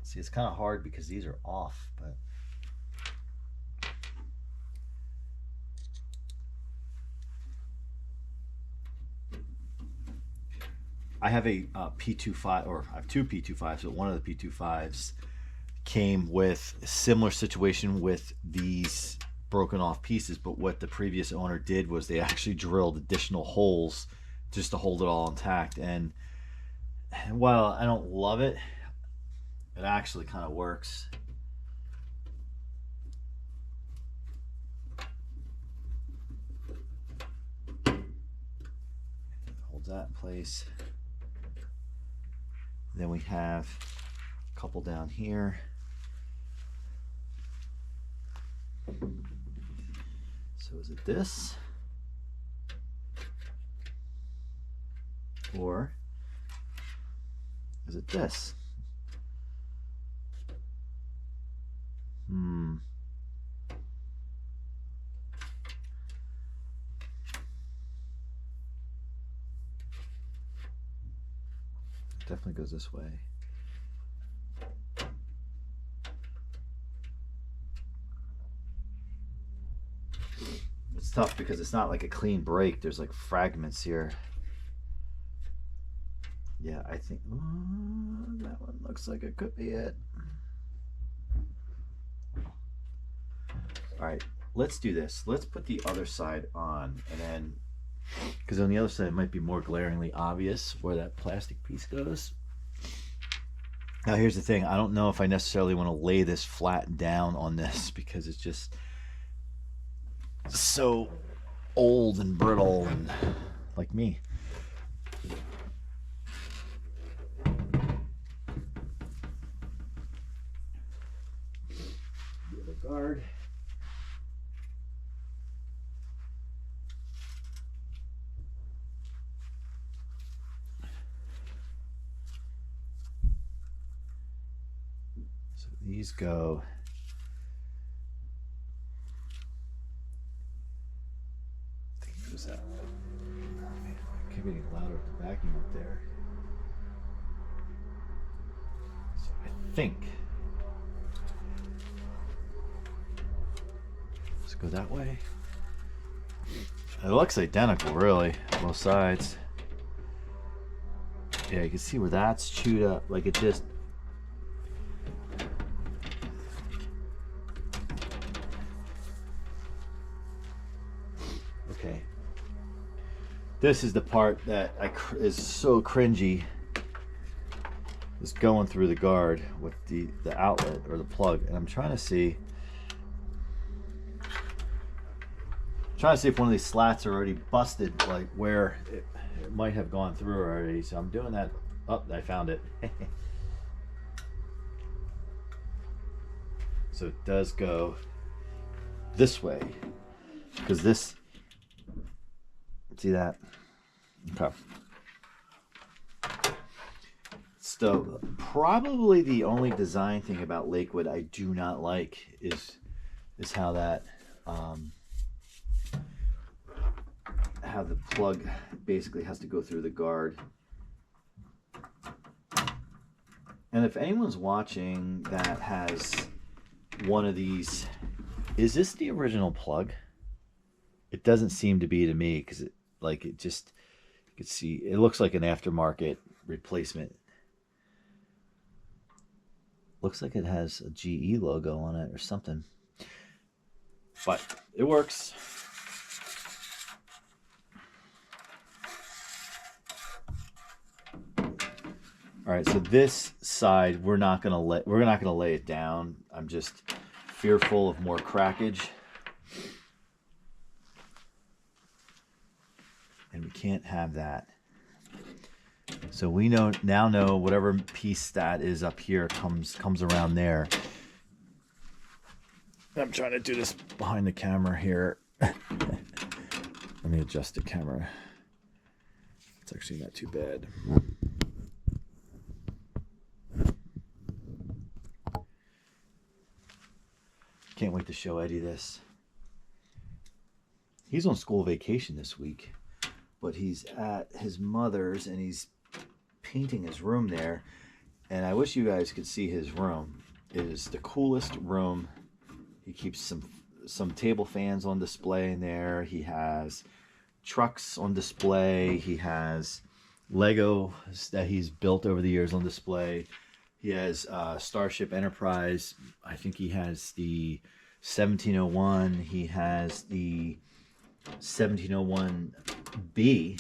Speaker 1: See, it's kind of hard because these are off, but I have a P25, or I have two P25s, but one of the P25s came with a similar situation with these broken off pieces, but what the previous owner did was they actually drilled additional holes just to hold it all intact. And while I don't love it, it actually kind of works. Holds that in place. Then we have a couple down here. So is it this? Or is it this? Definitely goes this way. It's tough because it's not like a clean break. There's like fragments here. Yeah, I think that one looks like it could be it. All right, let's do this. Let's put the other side on, and then, because on the other side it might be more glaringly obvious where that plastic piece goes. Now here's the thing, I don't know if I necessarily want to lay this flat down on this because it's just so old and brittle and like me. The other guard. These go I think it goes that way. I keep getting louder with the vacuum up there. So I think let's go that way. It looks identical really, both sides. Yeah, you can see where that's chewed up, like it just okay. This is the part that is so cringy. Is going through the guard with the outlet or the plug, and I'm trying to see if one of these slats are already busted, like where it might have gone through already. So I'm doing that. Oh, I found it. So it does go this way, because this, see that? Okay. So probably the only design thing about Lakewood I do not like is how that how the plug basically has to go through the guard. And if anyone's watching that has one of these, is this the original plug? It doesn't seem to be to me, because it just, you can see it looks like an aftermarket replacement. Looks like it has a GE logo on it or something, but it works. All right, so this side we're not gonna lay it down. I'm just fearful of more crackage, and we can't have that. So we now know whatever piece that is up here comes around there. I'm trying to do this behind the camera here. Let me adjust the camera. It's actually not too bad. Can't wait to show Eddie this. He's on school vacation this week, but he's at his mother's and he's painting his room there. And I wish you guys could see his room. It is the coolest room. He keeps some table fans on display in there. He has trucks on display. He has Lego that he's built over the years on display. He has Starship Enterprise. I think he has the 1701. He has the 1701B.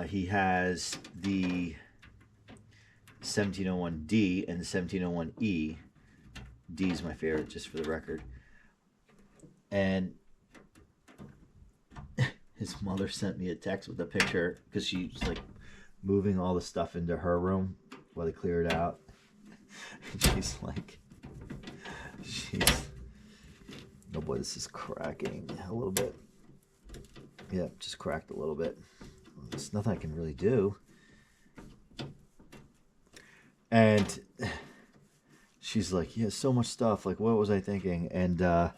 Speaker 1: He has the 1701D and the 1701E. D is my favorite, just for the record. And his mother sent me a text with a picture, because she's like moving all the stuff into her room while they clear it out. And she's like, oh boy, this is cracking a little bit. Yeah, just cracked a little bit. There's nothing I can really do. And she's like, yeah, so much stuff. Like, what was I thinking? And yeah,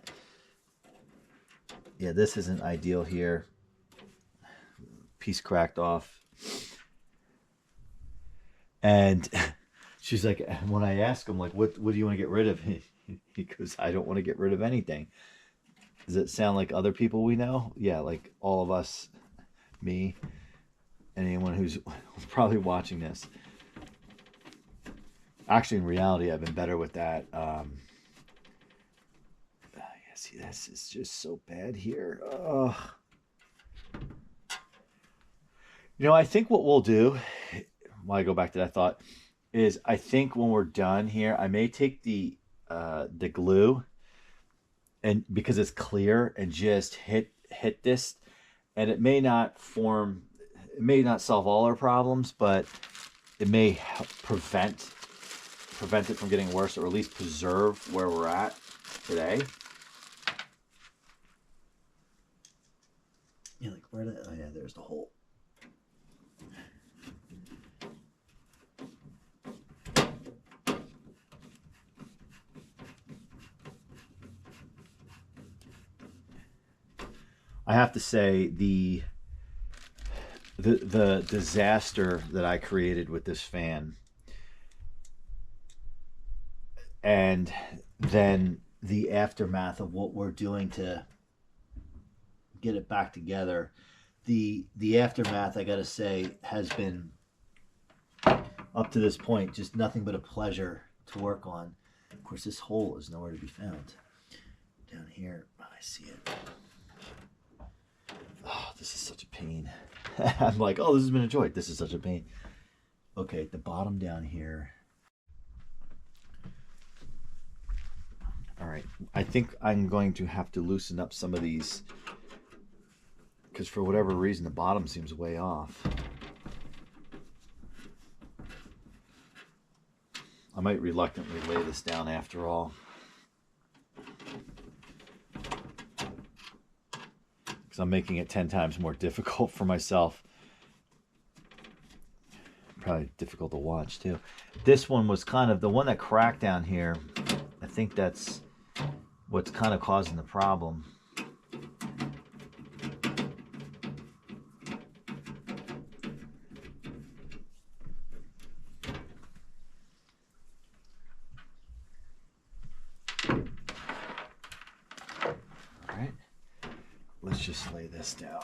Speaker 1: this isn't ideal here. Piece cracked off. And she's like, when I ask him, like, what do you want to get rid of? He goes, I don't want to get rid of anything. Does it sound like other people we know? Yeah, like all of us, me, and anyone who's probably watching this. Actually, in reality, I've been better with that. Yeah, see, this is just so bad here. Oh. You know, I think what we'll do, while I go back to that thought, is I think when we're done here, I may take the glue, and because it's clear, and just hit this, and it may not solve all our problems, but it may help prevent it from getting worse, or at least preserve where we're at today. Yeah, like where did, oh yeah, there's the hole. I have to say the disaster that I created with this fan, and then the aftermath of what we're doing to get it back together. The aftermath, I gotta say, has been, up to this point, just nothing but a pleasure to work on. Of course, this hole is nowhere to be found. Down here, I see it. Oh, this is such a pain. I'm like, oh, this has been a joy. This is such a pain. Okay, at the bottom down here. All right, I think I'm going to have to loosen up some of these, because for whatever reason, the bottom seems way off. I might reluctantly lay this down after all. because I'm making it 10 times more difficult for myself. Probably difficult to watch too. This one was kind of the one that cracked down here. I think that's what's kind of causing the problem. All right, let's just lay this down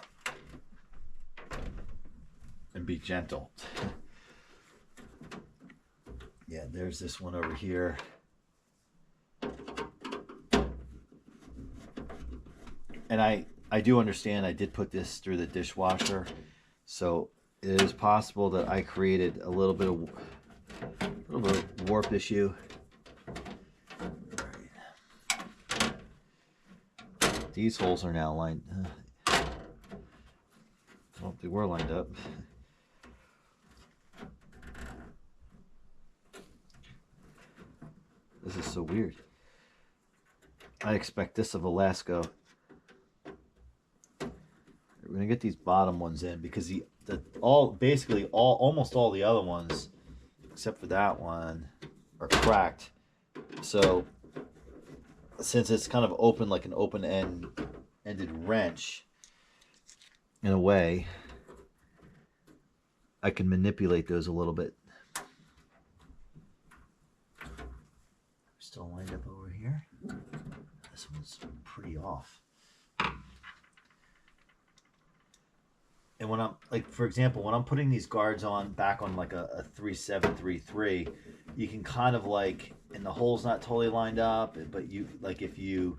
Speaker 1: and be gentle. Yeah, there's this one over here. And I do understand I did put this through the dishwasher, so it is possible that I created a little bit of warp issue. Right. These holes are now lined. Well, they were lined up. This is so weird. I expect this of Alaska. We're gonna get these bottom ones in because almost all the other ones, except for that one, are cracked. So since it's kind of open, like an open-ended wrench, in a way, I can manipulate those a little bit. Still lined up over here. This one's pretty off. And when I'm, like, for example, when I'm putting these guards on back on like a 3733, you can kind of like, and the hole's not totally lined up, but you, like, if you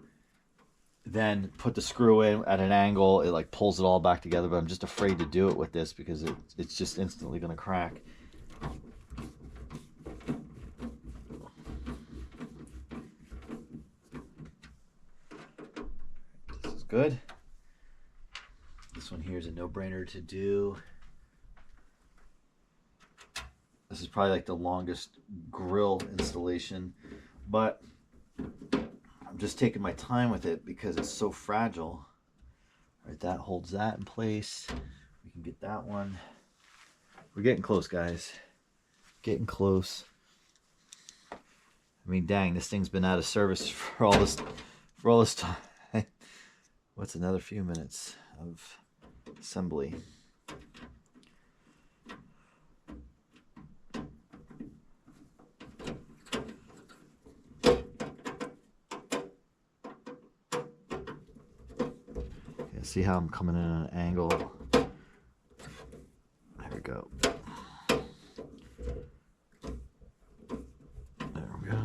Speaker 1: then put the screw in at an angle, it like pulls it all back together. But I'm just afraid to do it with this because it's just instantly going to crack. This is good. This one here is a no-brainer to do. This is probably like the longest grill installation, but I'm just taking my time with it because it's so fragile. All right, that holds that in place. We can get that one. We're getting close, guys. Getting close. I mean, dang, this thing's been out of service for all this time. What's another few minutes of assembly? See how I'm coming in at an angle? There we go. There we go.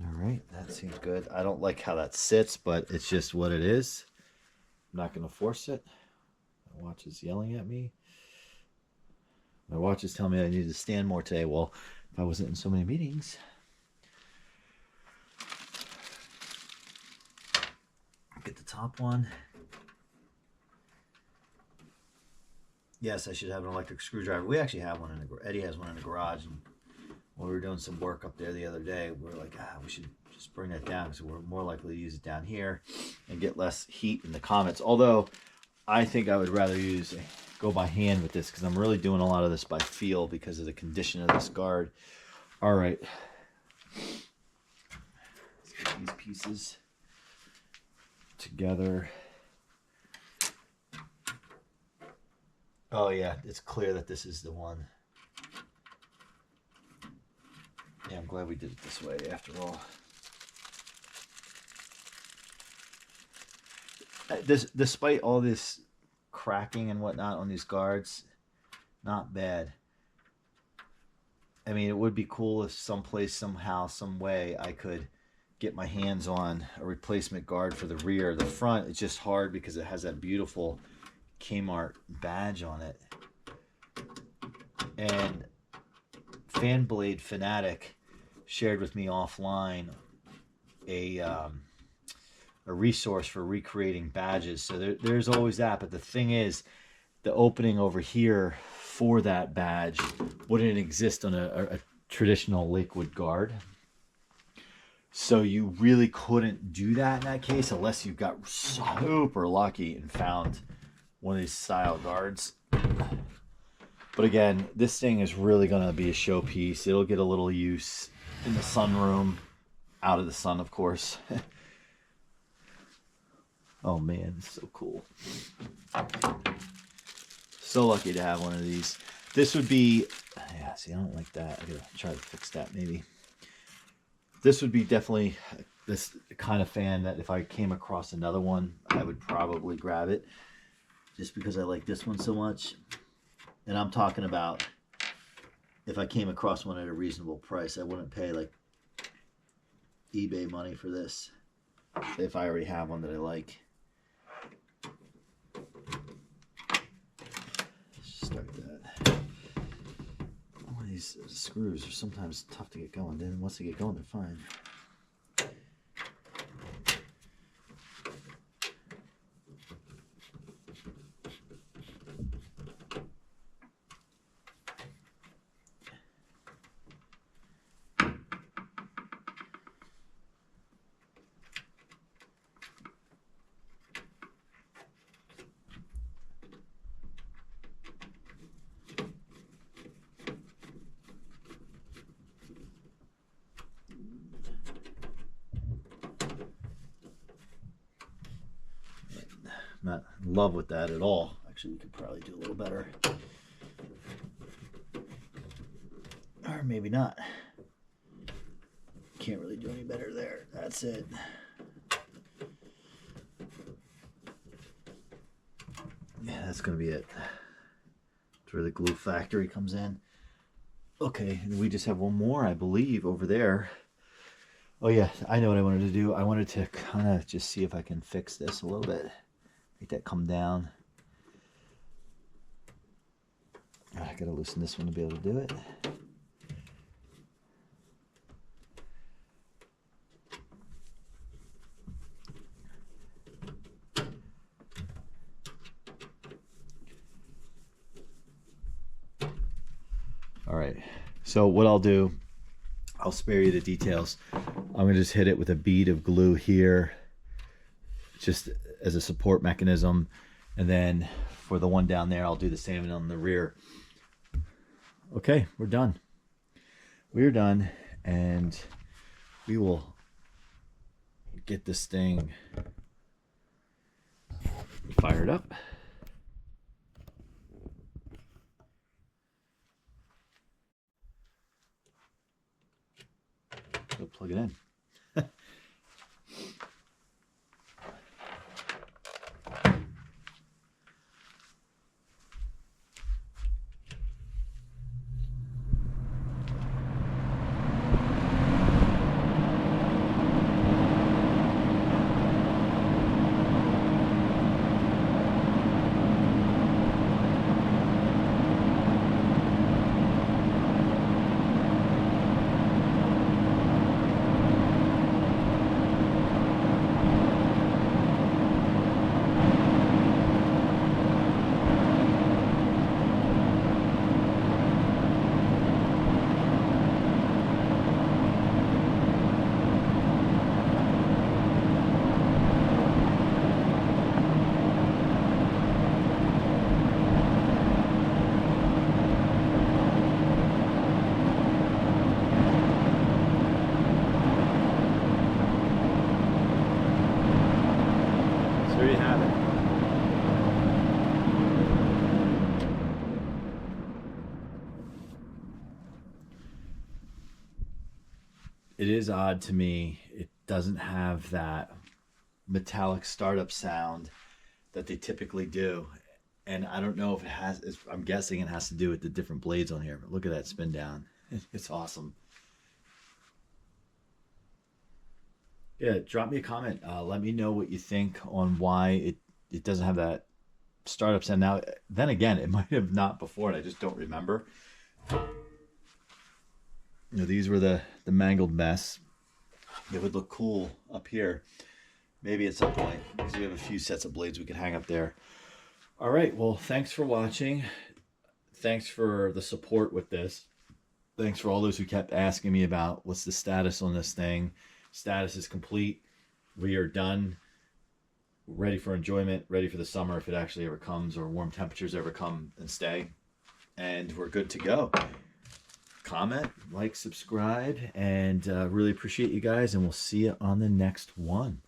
Speaker 1: All right, that seems good. I don't like how that sits, but it's just what it is. I'm not going to force it. My watch is yelling at me. My watch is telling me I need to stand more today. Well, if I wasn't in so many meetings. Get the top one. Yes, I should have an electric screwdriver. We actually have one in the Eddie has one in the garage, and when we were doing some work up there the other day, we were like, we should just bring that down because we're more likely to use it down here and get less heat in the comments. Although I think I would rather go by hand with this because I'm really doing a lot of this by feel because of the condition of this guard. All right, let's get these pieces together. Oh yeah, it's clear that this is the one. Yeah, I'm glad we did it this way after all. Despite all this cracking and whatnot on these guards, not bad. I mean, it would be cool if someplace, somehow, some way I could get my hands on a replacement guard for the rear. The front, it's just hard because it has that beautiful Kmart badge on it. And Fan Blade Fanatic shared with me offline a resource for recreating badges. So there's always that. But the thing is, the opening over here for that badge wouldn't exist on a traditional Lakewood guard. So you really couldn't do that in that case unless you got super lucky and found one of these style guards. But again, this thing is really going to be a showpiece. It'll get a little use in the sunroom, out of the sun, of course. Oh man, it's so cool. So lucky to have one of these. This would be, yeah, see, I don't like that. I gotta try to fix that maybe. This would be definitely this kind of fan that if I came across another one, I would probably grab it just because I like this one so much. And I'm talking about if I came across one at a reasonable price, I wouldn't pay like eBay money for this if I already have one that I like. Let's just start that. All these screws are sometimes tough to get going. Then once they get going, they're fine. Not in love with that at all. Actually, we could probably do a little better. Or maybe not. Can't really do any better there. That's it. Yeah, that's going to be it. That's where the glue factory comes in. Okay, and we just have one more, I believe, over there. Oh yeah, I know what I wanted to do. I wanted to kind of just see if I can fix this a little bit. Make that come down. I gotta loosen this one to be able to do it. All right, so what I'll do, I'll spare you the details. I'm gonna just hit it with a bead of glue here, just as a support mechanism, and then for the one down there I'll do the same on the rear. Okay, we're done. We're done, and we will get this thing fired up. Go plug it in. There you have it. It is odd to me. It doesn't have that metallic startup sound that they typically do. And I don't know if it has, I'm guessing it has to do with the different blades on here. But look at that spin down. It's awesome. Yeah, drop me a comment. Let me know what you think on why it doesn't have that startup sound. Now, then again, it might have not before, and I just don't remember. You know, these were the mangled mess. It would look cool up here, maybe at some point, because we have a few sets of blades we can hang up there. All right, well, thanks for watching. Thanks for the support with this. Thanks for all those who kept asking me about what's the status on this thing. status is complete. We are done, ready for enjoyment, ready for the summer if it actually ever comes, or warm temperatures ever come and stay. And we're good to go. Comment, like, subscribe, and really appreciate you guys, and we'll see you on the next one.